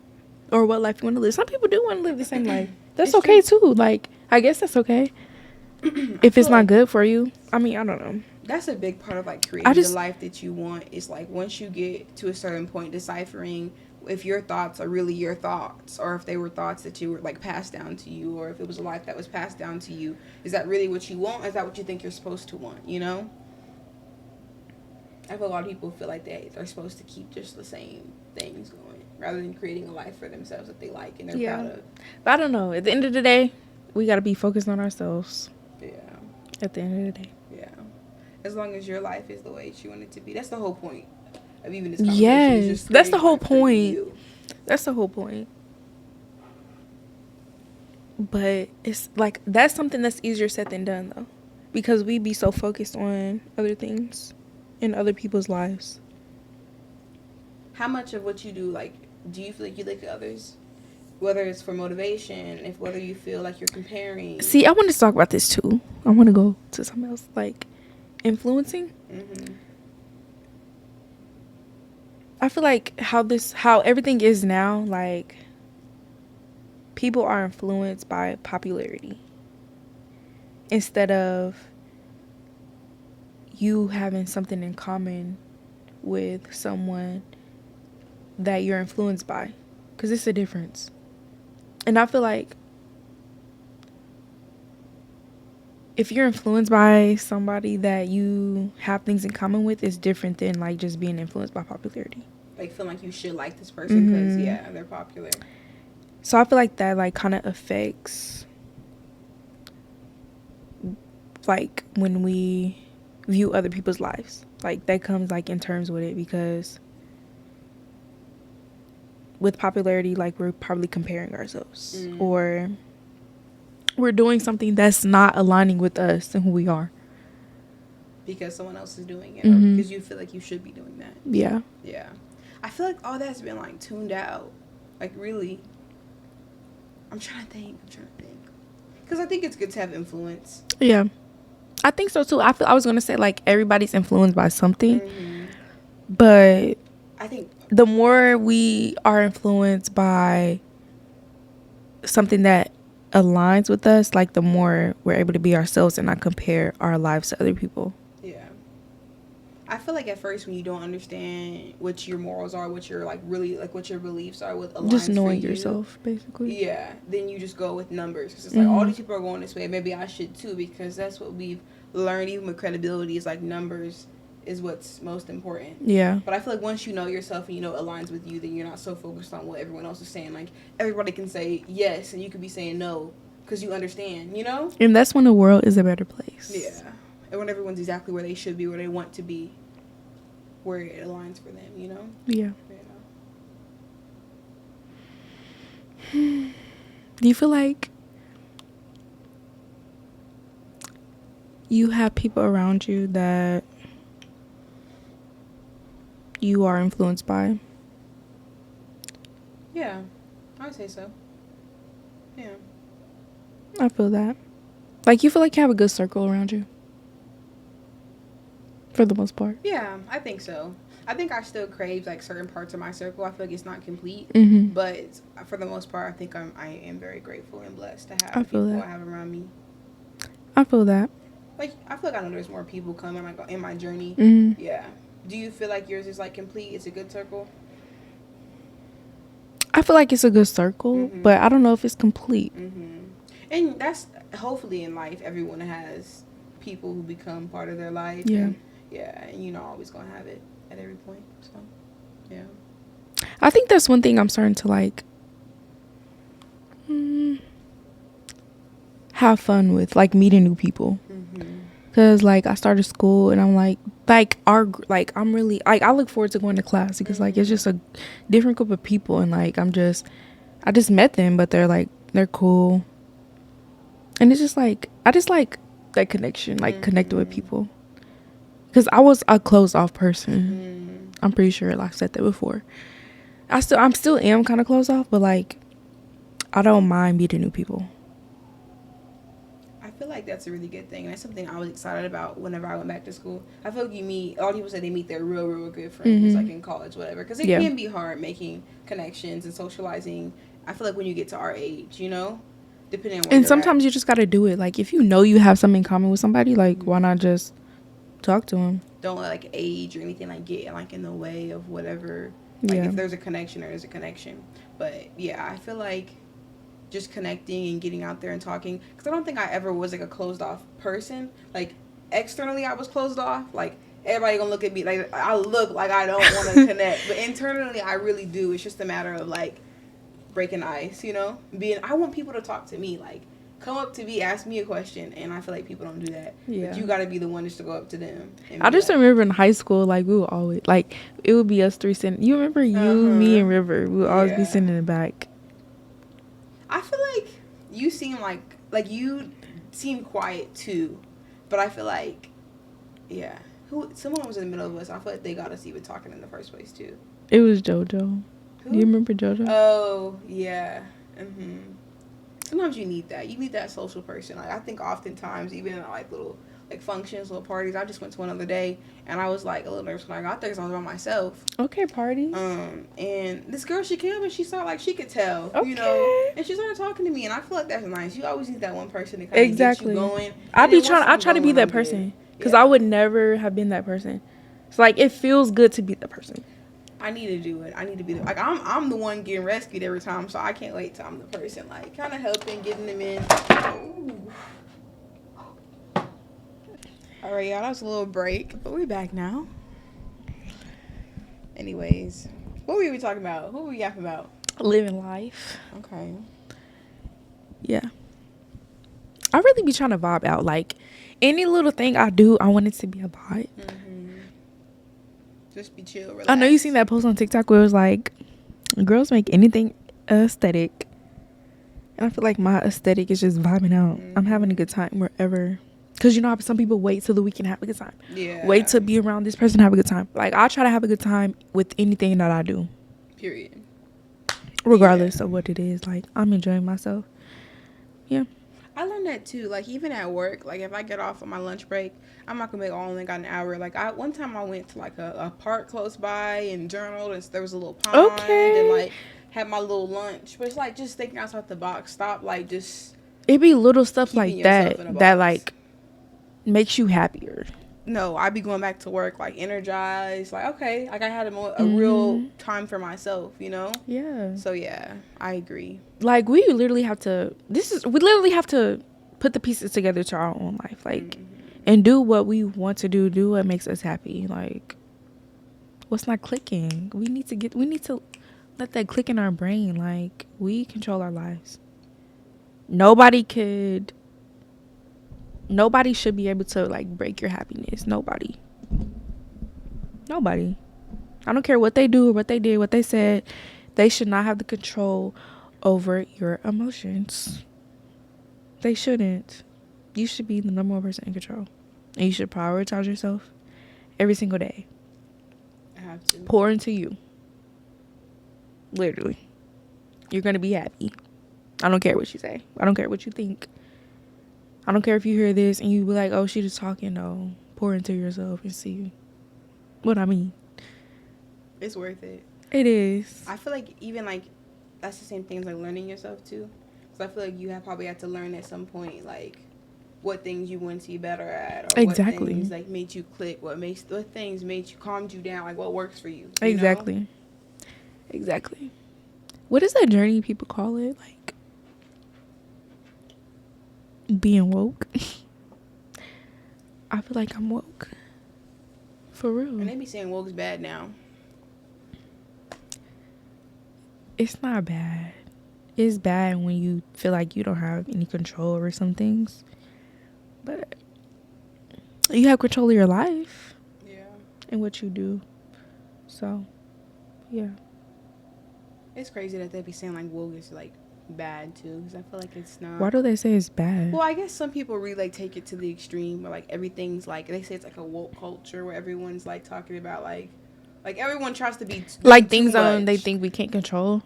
Speaker 2: or what life you want to live. Some people do want to live the same life. That's okay too. Like, I guess that's okay. If it's not good for you. I mean, I don't know.
Speaker 1: That's a big part of like creating the life that you want. Is like, once you get to a certain point, deciphering if your thoughts are really your thoughts, or if they were thoughts that you were like passed down to you, or if it was a life that was passed down to you. Is that really what you want? Is that what you think you're supposed to want? You know? I feel a lot of people feel like they're supposed to keep just the same things going, rather than creating a life for themselves that they like and they're proud of.
Speaker 2: But I don't know. At the end of the day, we got to be focused on ourselves.
Speaker 1: Yeah.
Speaker 2: At the end of the day.
Speaker 1: Yeah. As long as your life is the way you want it to be. That's the whole point of even this conversation.
Speaker 2: Yes. That's the whole point. That's the whole point. But it's like, that's something that's easier said than done, though. Because we be so focused on other things in other people's lives.
Speaker 1: How much of what you do, like, do you feel like you look at others? Whether it's for motivation, whether you feel like you're comparing.
Speaker 2: See, I want to talk about this too. I want to go to something else, like influencing. Mm-hmm. I feel like how everything is now, like, people are influenced by popularity instead of you having something in common with someone that you're influenced by, because it's a difference. And I feel like if you're influenced by somebody that you have things in common with, it's different than like just being influenced by popularity.
Speaker 1: Like, feeling like you should like this person because they're popular.
Speaker 2: So I feel like that like kind of affects like when we view other people's lives. Like, that comes like in terms with it, because with popularity, like, we're probably comparing ourselves, or we're doing something that's not aligning with us and who we are,
Speaker 1: because someone else is doing it, or because you feel like you should be doing that.
Speaker 2: Yeah
Speaker 1: I feel like all that's been like tuned out, like, really. I'm trying to think because I think it's good to have influence.
Speaker 2: Yeah, I think so too. I was gonna say, like, everybody's influenced by something, but
Speaker 1: I think
Speaker 2: the more we are influenced by something that aligns with us, like, the more we're able to be ourselves and not compare our lives to other people.
Speaker 1: Yeah. I feel like at first, when you don't understand what your morals are, what your like really like what your beliefs are, what aligns,
Speaker 2: just knowing
Speaker 1: for you,
Speaker 2: yourself, basically.
Speaker 1: Yeah, then you just go with numbers, because it's like, all these people are going this way, maybe I should too, because that's what we've learned. Even with credibility, is like numbers is what's most important.
Speaker 2: Yeah.
Speaker 1: But I feel like once you know yourself and you know it aligns with you, then you're not so focused on what everyone else is saying. Like, everybody can say yes, and you could be saying no because you understand, you know?
Speaker 2: And that's when the world is a better place.
Speaker 1: Yeah. And when everyone's exactly where they should be, where they want to be, where it aligns for them, you know?
Speaker 2: Yeah. Do you feel like you have people around you that you are influenced by?
Speaker 1: Yeah, I would say so. Yeah.
Speaker 2: I feel that. Like, you feel like you have a good circle around you? For the most part.
Speaker 1: Yeah, I think so. I think I still crave like certain parts of my circle. I feel like it's not complete,
Speaker 2: Mm-hmm.
Speaker 1: but for the most part, I think I am very grateful and blessed to have
Speaker 2: I
Speaker 1: the
Speaker 2: feel
Speaker 1: people
Speaker 2: that.
Speaker 1: I have around me.
Speaker 2: I feel that.
Speaker 1: Like I feel like I know there's more people coming like in my journey.
Speaker 2: Mm-hmm.
Speaker 1: Yeah. Do you feel like yours is like complete? It's a good circle.
Speaker 2: I feel like it's a good circle,
Speaker 1: Mm-hmm.
Speaker 2: but I don't know if it's complete.
Speaker 1: Mm-hmm. And that's hopefully in life, everyone has people who become part of their life.
Speaker 2: Yeah.
Speaker 1: And yeah, and you're not always gonna have it at every point. So yeah.
Speaker 2: I think that's one thing I'm starting to like have fun with, like meeting new people.
Speaker 1: Mm-hmm.
Speaker 2: Cause like I started school and I'm like I'm really like I look forward to going to class because like it's just a different group of people and like I just met them, but they're cool, and it's just like I just like that connection, like connected with people. Cause I was a closed off person. I'm pretty sure like, I said that before. I'm still am kind of closed off, but like I don't mind meeting new people.
Speaker 1: I feel like that's a really good thing, and that's something I was excited about whenever I went back to school. I feel like a lot of people say they meet their real good friends, like in college, whatever, because it can be hard making connections and socializing. I feel like when you get to our age, you know, depending on where
Speaker 2: And
Speaker 1: you're
Speaker 2: sometimes
Speaker 1: at.
Speaker 2: you just got to do it. Like if you know you have something in common with somebody, like why not just talk to them?
Speaker 1: Don't let like age or anything like get like in the way of whatever. Like if there's a connection, there's a connection. But yeah, I feel like just connecting and getting out there and talking, because I don't think I ever was like a closed off person. Like externally I was closed off, like everybody gonna look at me like I look like I don't want to connect, but internally I really do. It's just a matter of like breaking ice, you know, I want people to talk to me, like come up to me, ask me a question, and I feel like people don't do that. But you gotta be the one just to go up to them.
Speaker 2: I just remember in high school, like we would always like it would be us three sitting. You remember me, and River? We would always be sitting in the back.
Speaker 1: I feel like you seem like you seem quiet too, but I feel like someone was in the middle of us. I feel like they got us even talking in the first place too.
Speaker 2: It was JoJo.
Speaker 1: Who?
Speaker 2: Do you remember JoJo?
Speaker 1: Oh yeah. Sometimes you need that. You need that social person. Like I think oftentimes even in like little like functions, little parties. I just went to one other day, and I was like a little nervous when I got there because I was by myself.
Speaker 2: Okay, parties.
Speaker 1: And this girl, she came and she saw like she could tell, you know, and she started talking to me, and I feel like that's nice. You always need that one person to kind of get you going.
Speaker 2: I try to be that person because I would never have been that person. So like it feels good to be that person.
Speaker 1: I need to do it. I need to be like I'm the one getting rescued every time, so I can't wait till I'm the person like kind of helping, getting them in. Ooh. All right, y'all. That was a little break, but we're back now. Anyways, what were we talking about? Who were we yapping about?
Speaker 2: Living life.
Speaker 1: Okay.
Speaker 2: Yeah. I really be trying to vibe out. Like any little thing I do, I want it to be a vibe.
Speaker 1: Just be chill, relax.
Speaker 2: I know you seen that post on TikTok where it was like, girls make anything aesthetic. And I feel like my aesthetic is just vibing out. I'm having a good time wherever. Because you know how some people wait till the weekend to have a good time.
Speaker 1: Yeah.
Speaker 2: Wait to be around this person to have a good time. Like, I try to have a good time with anything that I do.
Speaker 1: Period.
Speaker 2: Regardless of what it is. Like, I'm enjoying myself. Yeah.
Speaker 1: I learned that too. Like, even at work, like, if I get off on my lunch break, I'm not going to make only got an hour. Like, one time I went to, like, a park close by and journaled, and there was a little pond. And, like, had my little lunch. But it's, like, just thinking outside the box. Stop, like, just...
Speaker 2: It be little stuff like that, like, makes you happier.
Speaker 1: No, I be going back to work, like, energized. Like, okay, like, I had a real time for myself, you know?
Speaker 2: Yeah.
Speaker 1: So, yeah, I agree.
Speaker 2: Like, we literally have to put the pieces together to our own life, like, and do what we want to do what makes us happy. Like, what's not clicking? We need to let that click in our brain. Like, we control our lives. nobody should be able to like break your happiness. Nobody. I don't care what they do or what they did, what they said. They should not have the control over your emotions. They shouldn't. You should be the number one person in control. And you should prioritize yourself every single day.
Speaker 1: I have to.
Speaker 2: Pour into you. Literally. You're going to be happy. I don't care what you say. I don't care what you think. I don't care if you hear this and you be like, oh, she just talking. No. Pour into yourself and see what I mean.
Speaker 1: It's worth it.
Speaker 2: It is.
Speaker 1: I feel like even like that's the same thing as like learning yourself too. Because I feel like you have probably had to learn at some point like what things you want to be better at, or
Speaker 2: exactly.
Speaker 1: what things like made you click, what things made you calmed you down, like what works for you.
Speaker 2: Exactly.
Speaker 1: Know?
Speaker 2: Exactly. What is that journey people call it? Like being woke. I feel like I'm woke. For real.
Speaker 1: And they be saying woke's bad now.
Speaker 2: It's not bad. It's bad when you feel like you don't have any control over some things. But you have control of your life.
Speaker 1: Yeah.
Speaker 2: And what you do. So, yeah.
Speaker 1: It's crazy that they be saying like woke is like bad too, because I feel like it's not.
Speaker 2: Why do they say it's bad?
Speaker 1: Well, I guess some people really like take it to the extreme, or like everything's like they say it's like a woke culture where everyone's like talking about like everyone tries to be
Speaker 2: like things they think we can't control,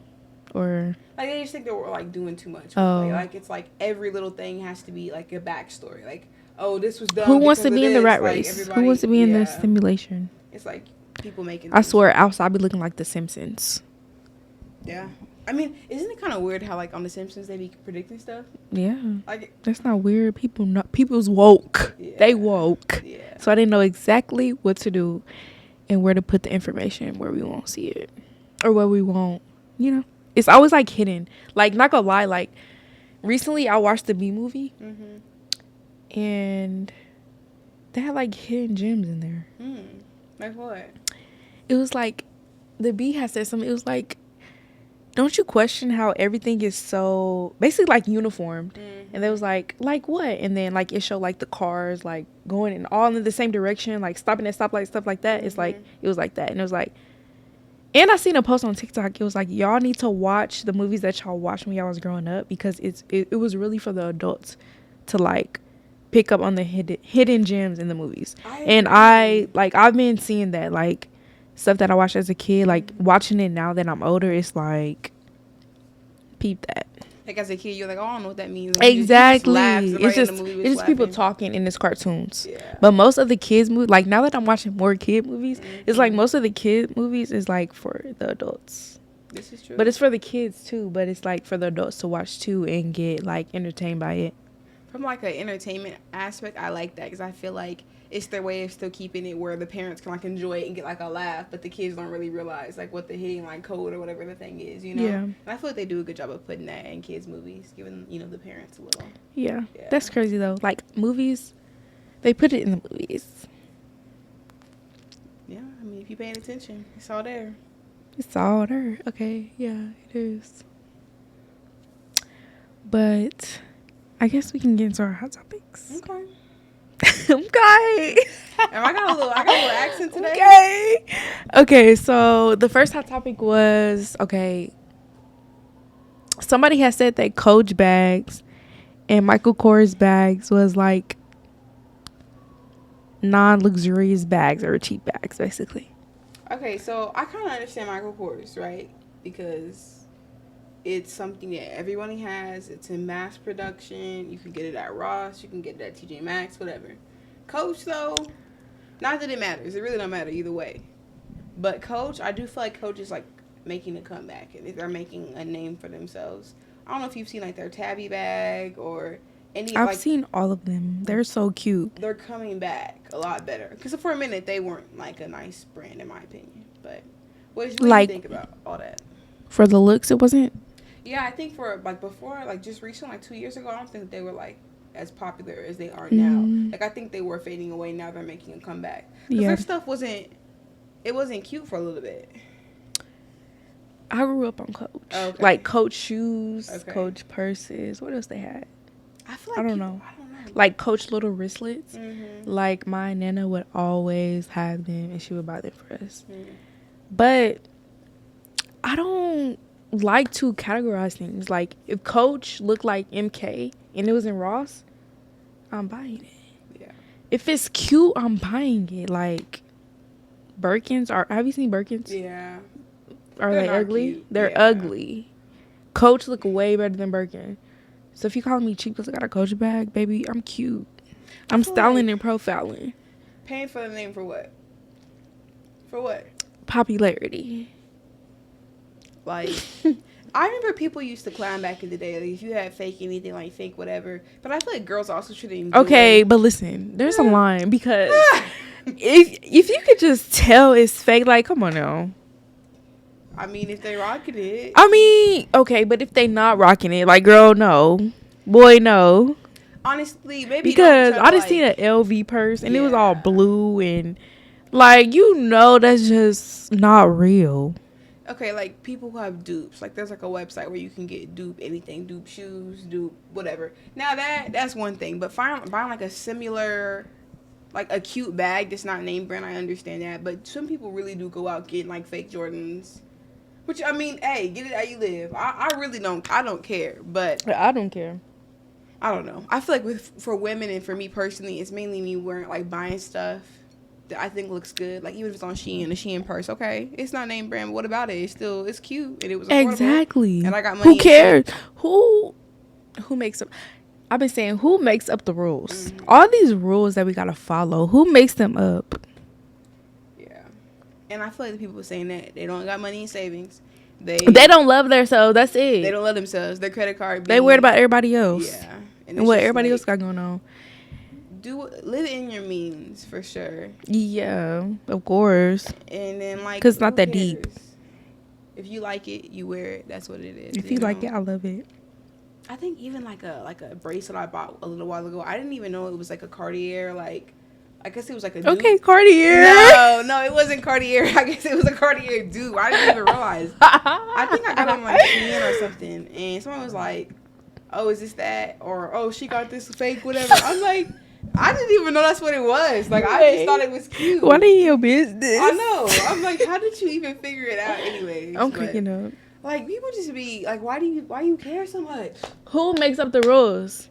Speaker 2: or
Speaker 1: like they just think that we're like doing too much.
Speaker 2: Oh,
Speaker 1: like it's like every little thing has to be like a backstory. Like, oh, this was done.
Speaker 2: Who wants to be in the rat
Speaker 1: like,
Speaker 2: race? Who wants to be in the simulation?
Speaker 1: It's like people making.
Speaker 2: I swear, outside be looking like The Simpsons.
Speaker 1: Yeah. I mean, isn't it kind of weird how, like, on The Simpsons, they be predicting stuff?
Speaker 2: Yeah.
Speaker 1: Like,
Speaker 2: that's not weird. People's woke.
Speaker 1: Yeah.
Speaker 2: They woke.
Speaker 1: Yeah.
Speaker 2: So I didn't know exactly what to do and where to put the information where we won't see it. Or where we won't, It's always, like, hidden. Like, not gonna lie, like, recently I watched the Bee movie. Mm-hmm. And they had, like, hidden gems in there.
Speaker 1: Like what?
Speaker 2: It was, like, the Bee had said something. It was, like, don't you question how everything is so basically like uniformed? Mm-hmm. And they was like what? And then like it showed like the cars like going in all in the same direction, like stopping at stoplights, stuff like that. Mm-hmm. It's like it was like that. And it was like, and I seen a post on TikTok. It was like, y'all need to watch the movies that y'all watched when y'all was growing up, because it was really for the adults to like pick up on the hidden gems in the movies. I've been seeing that like stuff that I watched as a kid, like watching it now that I'm older, it's like peep that.
Speaker 1: Like as a kid, you're like, oh, I don't know what that means.
Speaker 2: And exactly. It's just people talking in these cartoons. Yeah. But most of the kids movies, like now that I'm watching more kid movies, it's like most of the kid movies is like for the adults.
Speaker 1: This is true.
Speaker 2: But it's for the kids too. But it's like for the adults to watch too and get like entertained by it.
Speaker 1: From like an entertainment aspect, I like that because I feel like it's their way of still keeping it where the parents can like enjoy it and get like a laugh, but the kids don't really realize like what the hidden like code or whatever the thing is, Yeah. And I feel like they do a good job of putting that in kids' movies, giving the parents a little.
Speaker 2: Yeah. That's crazy though. Like movies, they put it in the movies.
Speaker 1: Yeah, I mean if you're paying attention, it's all there.
Speaker 2: It's all there. Okay, yeah, it is. But I guess we can get into our hot topics.
Speaker 1: Okay.
Speaker 2: Okay.
Speaker 1: And I got a little accent
Speaker 2: today. Okay, so the first hot topic was, somebody has said that Coach bags and Michael Kors bags was like non-luxurious bags or cheap bags, basically.
Speaker 1: Okay, so I kind of understand Michael Kors, right? Because it's something that everybody has. It's in mass production. You can get it at Ross. You can get it at TJ Maxx, whatever. Coach, though, not that it matters. It really don't matter either way. But Coach, I do feel like Coach is, like, making a comeback. And they're making a name for themselves. I don't know if you've seen, like, their tabby bag or any.
Speaker 2: I've seen all of them. They're so cute.
Speaker 1: They're coming back a lot better. Because for a minute, they weren't, like, a nice brand, in my opinion. But what do you think about all that?
Speaker 2: For the looks, it wasn't?
Speaker 1: Yeah, I think for, like, before, like, just recently, like, 2 years ago, I don't think they were, like, as popular as they are now. Like, I think they were fading away. Now they're making a comeback. Because their stuff wasn't cute for a little bit.
Speaker 2: I grew up on Coach.
Speaker 1: Okay.
Speaker 2: Like Coach shoes,
Speaker 1: Okay.
Speaker 2: Coach purses. What else they had?
Speaker 1: I feel like
Speaker 2: I don't
Speaker 1: people,
Speaker 2: know.
Speaker 1: I don't know.
Speaker 2: Like Coach little wristlets.
Speaker 1: Mm-hmm.
Speaker 2: Like my nana would always have them, and she would buy them for us.
Speaker 1: Mm-hmm.
Speaker 2: But I don't like to categorize things. Like if Coach looked like MK and it was in Ross, I'm buying it.
Speaker 1: Yeah.
Speaker 2: If it's cute, I'm buying it. Like Birkins are. Have you seen Birkins?
Speaker 1: Yeah.
Speaker 2: Are
Speaker 1: They're
Speaker 2: they
Speaker 1: not
Speaker 2: ugly?
Speaker 1: cute.
Speaker 2: They're
Speaker 1: Yeah.
Speaker 2: ugly. Coach look way better than Birkin. So if you calling me cheap because I got a Coach bag, baby, I'm cute. I'm
Speaker 1: feel
Speaker 2: styling
Speaker 1: like-
Speaker 2: and profiling.
Speaker 1: Paying for the name for what? For what?
Speaker 2: Popularity.
Speaker 1: Like, I remember people used to clown back in the day. Like, if you had fake anything, like fake whatever. But I feel like girls also should enjoy.
Speaker 2: Okay, but listen, there's a line because if you could just tell it's fake, like, come on now.
Speaker 1: I mean, if they rocking it.
Speaker 2: I mean, okay, but if they not rocking it, like, girl, no. Boy, no.
Speaker 1: Honestly, maybe
Speaker 2: Because
Speaker 1: don't
Speaker 2: I
Speaker 1: try to,
Speaker 2: just seen an LV purse and it was all
Speaker 1: Yeah.
Speaker 2: blue and, like, you know that's just not real.
Speaker 1: Okay, like people who have dupes, like there's like a website where you can get dupe anything, dupe shoes, dupe whatever. Now that's one thing, but buying like a similar, like a cute bag that's not name brand, I understand that. But some people really do go out getting like fake Jordans, which I mean, hey, get it how you live. I really don't, I don't care, but
Speaker 2: I don't care.
Speaker 1: I don't know. I feel like for women and for me personally, it's mainly me wearing like buying stuff that I think looks good. Like even if it's on Shein, a Shein purse, okay, it's not name brand, but what about it? It's cute and it was affordable.
Speaker 2: Exactly.
Speaker 1: And I got money.
Speaker 2: Who cares? Who makes up? I've been saying, who makes up the rules?
Speaker 1: Mm-hmm.
Speaker 2: All these rules that we gotta follow. Who makes them up?
Speaker 1: Yeah, and I feel like the people saying that they don't got money in savings. They
Speaker 2: don't love themselves. That's it.
Speaker 1: They don't love themselves. Their credit card.
Speaker 2: They worried about everybody else.
Speaker 1: Yeah,
Speaker 2: And
Speaker 1: it's
Speaker 2: what
Speaker 1: just
Speaker 2: everybody
Speaker 1: like,
Speaker 2: else got going on.
Speaker 1: live in your means for sure.
Speaker 2: Yeah, of course.
Speaker 1: And then like,
Speaker 2: 'Cause it's not
Speaker 1: who
Speaker 2: that deep.
Speaker 1: cares? If you like it, you wear it. That's what it is.
Speaker 2: If you like it, I love it.
Speaker 1: I think even like a bracelet I bought a little while ago. I didn't even know it was like a Cartier. Like, I guess it was like a dupe.
Speaker 2: Okay, Cartier.
Speaker 1: No, it wasn't Cartier. I guess it was a Cartier dupe. I didn't even realize. I think I got it on like Shein or something, and someone was like, "Oh, is this that?" Or, "Oh, she got this fake whatever." I'm like, I didn't even know that's what it was. Like, I just thought it was cute.
Speaker 2: What in your business?
Speaker 1: I know. I'm like, how did you even figure it out, anyways?
Speaker 2: I'm
Speaker 1: But,
Speaker 2: cracking up.
Speaker 1: like, people just be like, why do you care so much?
Speaker 2: Who makes up the rules?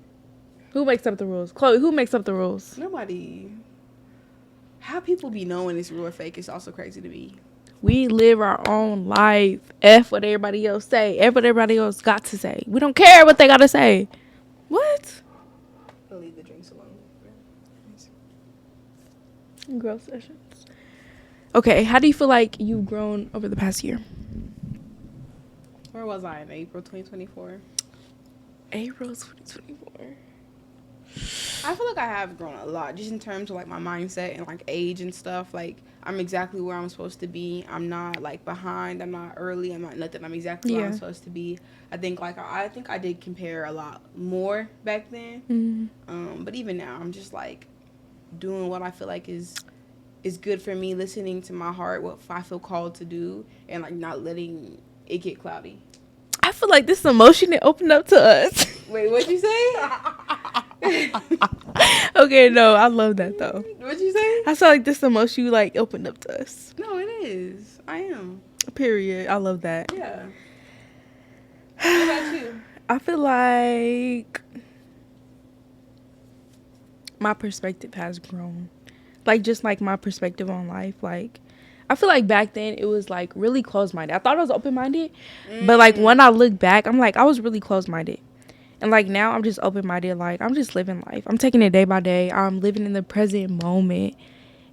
Speaker 2: Who makes up the rules? Chloe, who makes up the rules?
Speaker 1: Nobody. How people be knowing it's real or fake is also crazy to me.
Speaker 2: We live our own life. F what everybody else say. F what everybody else got to say. We don't care what they got to say. What?
Speaker 1: I'll leave the drinks alone.
Speaker 2: Girl sessions. Okay, how do you feel like you've grown over the past year?
Speaker 1: Where was I in April 2024?
Speaker 2: April 2024.
Speaker 1: I feel like I have grown a lot, just in terms of like my mindset and like age and stuff. Like, I'm exactly where I'm supposed to be. I'm not like behind. I'm not early. I'm not nothing. I'm exactly where I'm supposed to be. I think I did compare a lot more back then.
Speaker 2: Mm.
Speaker 1: But even now, I'm just like doing what I feel like is good for me, listening to my heart, what I feel called to do, and like not letting it get cloudy.
Speaker 2: I feel like this emotion that opened up to us.
Speaker 1: Wait, what'd you say?
Speaker 2: Okay, no, I love that though.
Speaker 1: What'd you say?
Speaker 2: I feel like this emotion like opened up to us.
Speaker 1: No, it is. I am.
Speaker 2: Period. I love that.
Speaker 1: Yeah. What about you?
Speaker 2: I feel like my perspective has grown. Like, just like my perspective on life. Like, I feel like back then it was like really closed-minded. I thought I was open-minded, but like when I look back, I'm like, I was really closed-minded. And like now I'm just open-minded. Like, I'm just living life. I'm taking it day by day. I'm living in the present moment.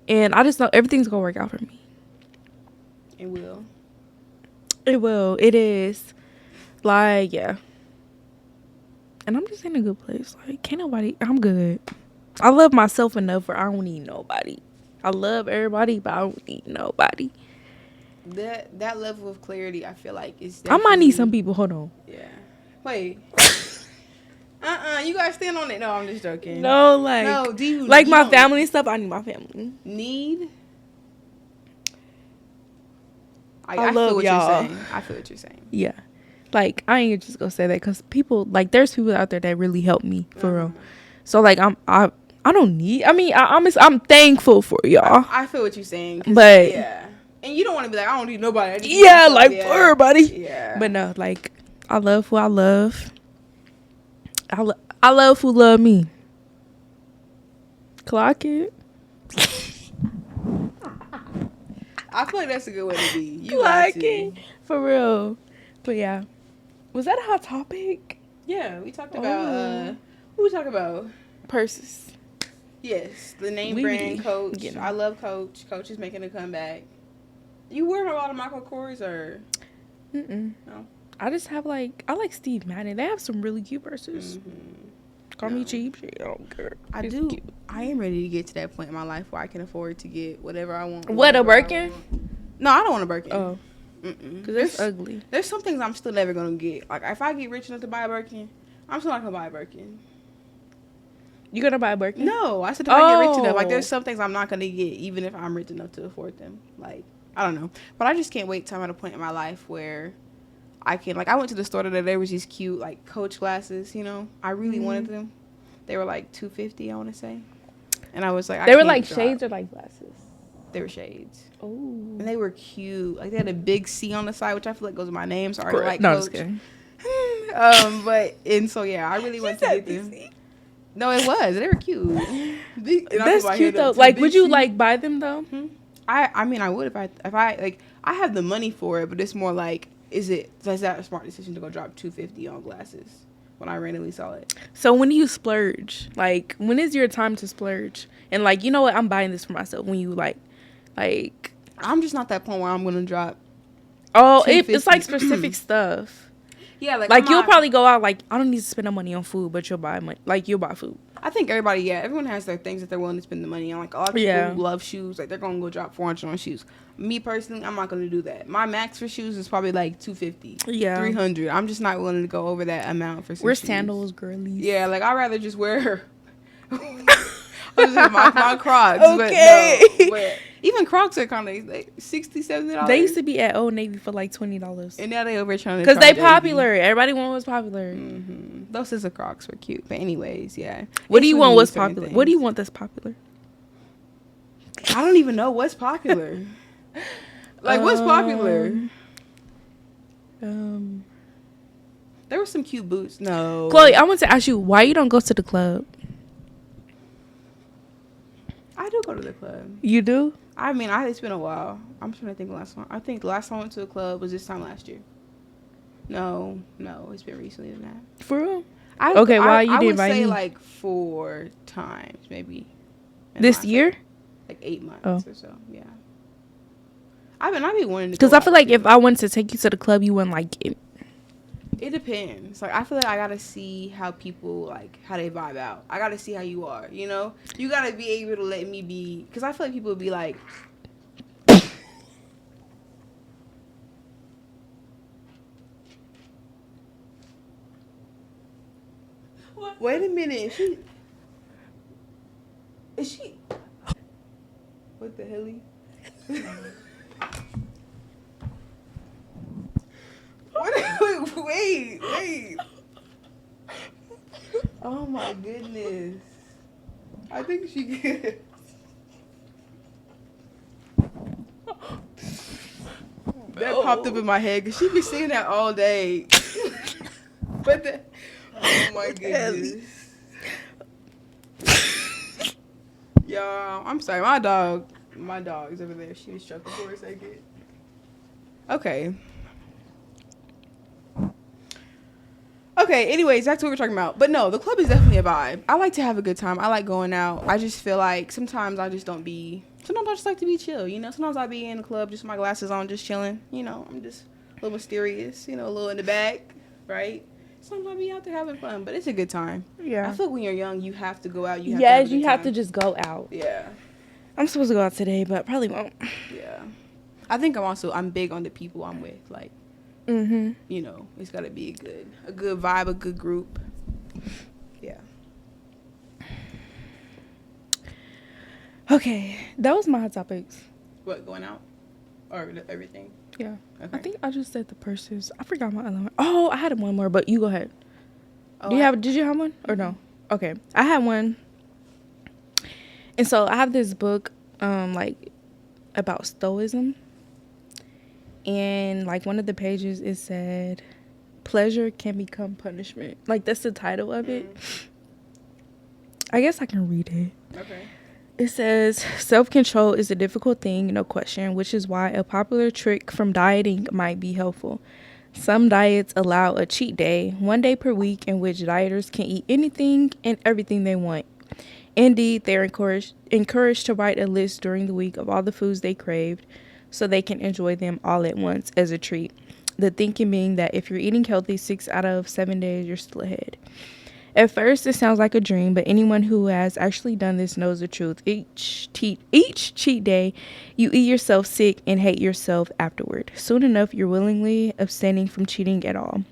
Speaker 2: And I just know everything's gonna work out for me.
Speaker 1: It will.
Speaker 2: It will. It is. Like, yeah. And I'm just in a good place. Like, can't nobody, I'm good. I love myself enough where I don't need nobody. I love everybody, but I don't need nobody.
Speaker 1: That level of clarity, I feel like is.
Speaker 2: I might need some people. Hold on.
Speaker 1: Yeah. Wait. You gotta stand on it. No, I'm just joking.
Speaker 2: No, like,
Speaker 1: No, do you
Speaker 2: like
Speaker 1: you
Speaker 2: my
Speaker 1: don't
Speaker 2: family and stuff? I need my family.
Speaker 1: need?
Speaker 2: I
Speaker 1: feel
Speaker 2: love
Speaker 1: what
Speaker 2: y'all.
Speaker 1: you're saying. I feel what you're saying.
Speaker 2: Yeah. Like, I ain't just gonna say that because people, like, there's people out there that really help me, for real. So, like, I don't need, I mean, I'm thankful for y'all.
Speaker 1: I feel what you're saying.
Speaker 2: But,
Speaker 1: yeah. And you don't want to be like, I don't need nobody. I just need
Speaker 2: yeah,
Speaker 1: myself.
Speaker 2: like,
Speaker 1: Yeah.
Speaker 2: for everybody.
Speaker 1: Yeah.
Speaker 2: But no, like, I love who I love. I love who love me. Clock it.
Speaker 1: I feel like that's a good way to be. You
Speaker 2: Clock
Speaker 1: got to.
Speaker 2: it. For real. But yeah. Was that a hot topic?
Speaker 1: Yeah, we talked about, what we talk about?
Speaker 2: Purses.
Speaker 1: Yes, the name
Speaker 2: We
Speaker 1: brand
Speaker 2: really
Speaker 1: Coach.
Speaker 2: get 'em.
Speaker 1: I love Coach. Coach is making a comeback. You wear a lot of Michael Kors or?
Speaker 2: Mm-mm.
Speaker 1: No.
Speaker 2: I just have I like Steve Madden. They have some really cute purses. Call me cheap. Shit, I don't care.
Speaker 1: I
Speaker 2: It's
Speaker 1: do.
Speaker 2: cute.
Speaker 1: I am ready to get to that point in my life where I can afford to get whatever I want.
Speaker 2: What, a
Speaker 1: whenever I
Speaker 2: Birkin?
Speaker 1: want. No, I don't want a Birkin.
Speaker 2: Oh, because it's ugly.
Speaker 1: There's some things I'm still never gonna get. Like if I get rich enough to buy a Birkin, I'm still not gonna buy a Birkin.
Speaker 2: You gonna buy a Birkin?
Speaker 1: No, I said if I get rich enough. Like
Speaker 2: Oh.
Speaker 1: there's some things I'm not gonna get even if I'm rich enough to afford them. Like I don't know, but I just can't wait till I'm at a point in my life where I can. Like I went to the store today. There was these cute like Coach glasses. You know, I really wanted them. They were like $250, I want to say, and I was like,
Speaker 2: They were like shades or like glasses.
Speaker 1: They were shades.
Speaker 2: Oh,
Speaker 1: And they were cute. Like they had a big C on the side, which I feel like goes with my name. So I already like
Speaker 2: no,
Speaker 1: Coach.
Speaker 2: just kidding.
Speaker 1: But and so yeah, I really wanted to get them. No, it was. They were cute.
Speaker 2: That's cute though. Like, would you like buy them though?
Speaker 1: I mean, I would if I like. I have the money for it, but it's more like, is that a smart decision to go drop $250 on glasses when I randomly saw it?
Speaker 2: So when do you splurge? Like, when is your time to splurge? And like, you know what? I'm buying this for myself. When you like.
Speaker 1: I'm just not that point where I'm gonna drop.
Speaker 2: Oh, it's like specific stuff.
Speaker 1: Yeah,
Speaker 2: like you'll probably go out like, I don't need to spend no money on food, but you'll buy you'll buy food.
Speaker 1: I think everyone has their things that they're willing to spend the money on. Like a lot of people who love shoes, like they're gonna go drop $400 on shoes. Me personally, I'm not gonna do that. My max for shoes is probably like $250, $300. I'm just not willing to go over that amount for some
Speaker 2: We're
Speaker 1: shoes.
Speaker 2: sandals, girlies.
Speaker 1: Yeah, like I'd rather just wear my Crocs.
Speaker 2: Okay.
Speaker 1: But even Crocs are kind of like $60, $70.
Speaker 2: They used to be at Old Navy for like $20.
Speaker 1: And now they over here
Speaker 2: because they popular. Everybody want what's popular.
Speaker 1: Those scissor Crocs were cute. But anyways, yeah.
Speaker 2: What do you want what's popular? Things. What do you want that's popular?
Speaker 1: I don't even know what's popular. Like, what's popular? There were some cute boots. No.
Speaker 2: Chloe, I want to ask you, why you don't go to the club?
Speaker 1: I do go to the club.
Speaker 2: You do?
Speaker 1: I mean, it's been a while. I'm trying to think the last time. I think the last time I went to a club was this time last year. No, it's been recently than that.
Speaker 2: For real?
Speaker 1: Okay,
Speaker 2: why you didn't invite me?
Speaker 1: I would say like 4 times, maybe.
Speaker 2: This year?
Speaker 1: Like 8 months or so, yeah. I've been wanting to.
Speaker 2: Because I feel like if I wanted to take you to the club, you wouldn't like it.
Speaker 1: It depends. Like I feel like I gotta see how people like how they vibe out. I gotta see how you are. You know, you gotta be able to let me be. Because I feel like people would be like. What? Wait a minute. Is she? What the hell? Wait. Oh my goodness. I think she could. That popped up in my head because she be saying that all day. Oh my goodness. Y'all, I'm sorry. My dog is over there. She was chuckling for a second. Okay. Okay, anyways, that's what we're talking about. But no, the club is definitely a vibe. I like to have a good time. I like going out. I just feel like sometimes I just like to be chill, you know? Sometimes I be in the club just with my glasses on, just chilling. You know, I'm just a little mysterious, you know, a little in the back, right? Sometimes I be out there having fun, but it's a good time.
Speaker 2: Yeah.
Speaker 1: I feel like when you're young, you have to go out.
Speaker 2: You have to just go out.
Speaker 1: Yeah.
Speaker 2: I'm supposed to go out today, but probably won't.
Speaker 1: Yeah. I think I'm big on the people I'm with, like.
Speaker 2: Mm-hmm.
Speaker 1: You know, it's got to be a good vibe, a good group. Yeah.
Speaker 2: Okay, that was my hot topics.
Speaker 1: What, going out? or everything?
Speaker 2: Yeah.
Speaker 1: Okay.
Speaker 2: I think I just said the purses. I forgot my other one. Oh, I had one more, but you go ahead.
Speaker 1: Oh,
Speaker 2: Did you have one or no? Okay. I had one. And so I have this book like about stoicism. And like one of the pages it said pleasure can become punishment. Like that's the title of it. I guess I can read it.
Speaker 1: Okay.
Speaker 2: It says, self-control is a difficult thing, no question, which is why a popular trick from dieting might be helpful. Some diets allow a cheat day, 1 day per week, in which dieters can eat anything and everything they want. Indeed, they're encouraged to write a list during the week of all the foods they craved so they can enjoy them all at once as a treat. The thinking being that if you're eating healthy 6 out of 7 days, you're still ahead. At first, it sounds like a dream, but anyone who has actually done this knows the truth. Each cheat day, you eat yourself sick and hate yourself afterward. Soon enough, you're willingly abstaining from cheating at all.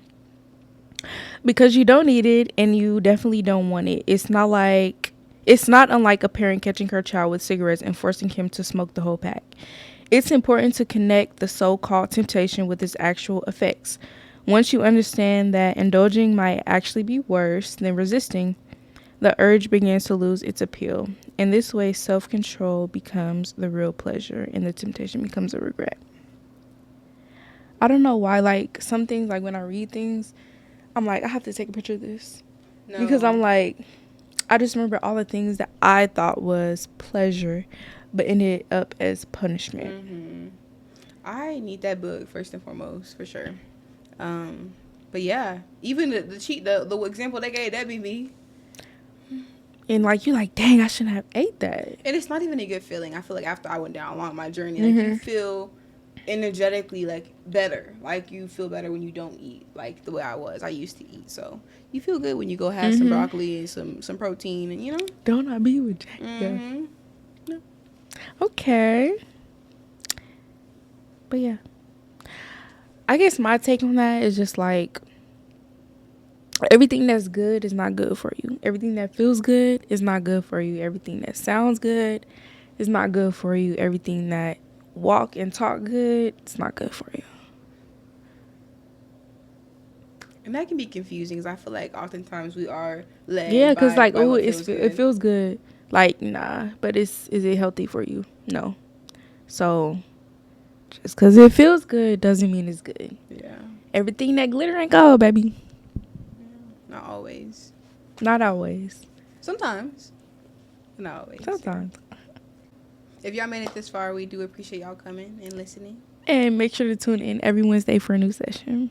Speaker 2: Because you don't need it and you definitely don't want it. It's not unlike a parent catching her child with cigarettes and forcing him to smoke the whole pack. It's important to connect the so-called temptation with its actual effects. Once you understand that indulging might actually be worse than resisting, the urge begins to lose its appeal. In this way, self-control becomes the real pleasure and the temptation becomes a regret. I don't know why, like, some things, like, when I read things, I'm like, I have to take a picture of this. No. Because I'm like, I just remember all the things that I thought was pleasure, but ended up as punishment.
Speaker 1: Mm-hmm. I need that book, first and foremost, for sure. But yeah, even the example they gave, that'd be me.
Speaker 2: And like you like, dang, I shouldn't have ate that.
Speaker 1: And it's not even a good feeling. I feel like after I went down along my journey, like you feel energetically like better. Like you feel better when you don't eat like the way I used to eat. So you feel good when you go have some broccoli and some protein and
Speaker 2: Don't I be with Jack? Yeah. Okay. But yeah. I guess my take on that is just like everything that's good is not good for you. Everything that feels good is not good for you. Everything that sounds good is not good for you. Everything that walk and talk good, it's not good for you.
Speaker 1: And that can be confusing because I feel like oftentimes we are led.
Speaker 2: Yeah, because like, oh, it feels good. Like, nah, but is it healthy for you? No. So just because it feels good doesn't mean it's good.
Speaker 1: Yeah.
Speaker 2: Everything that glitter ain't gold, baby.
Speaker 1: Yeah. Not always.
Speaker 2: Not always.
Speaker 1: Sometimes. Not always.
Speaker 2: Sometimes.
Speaker 1: If y'all made it this far, we do appreciate y'all coming and listening.
Speaker 2: And make sure to tune in every Wednesday for a new session.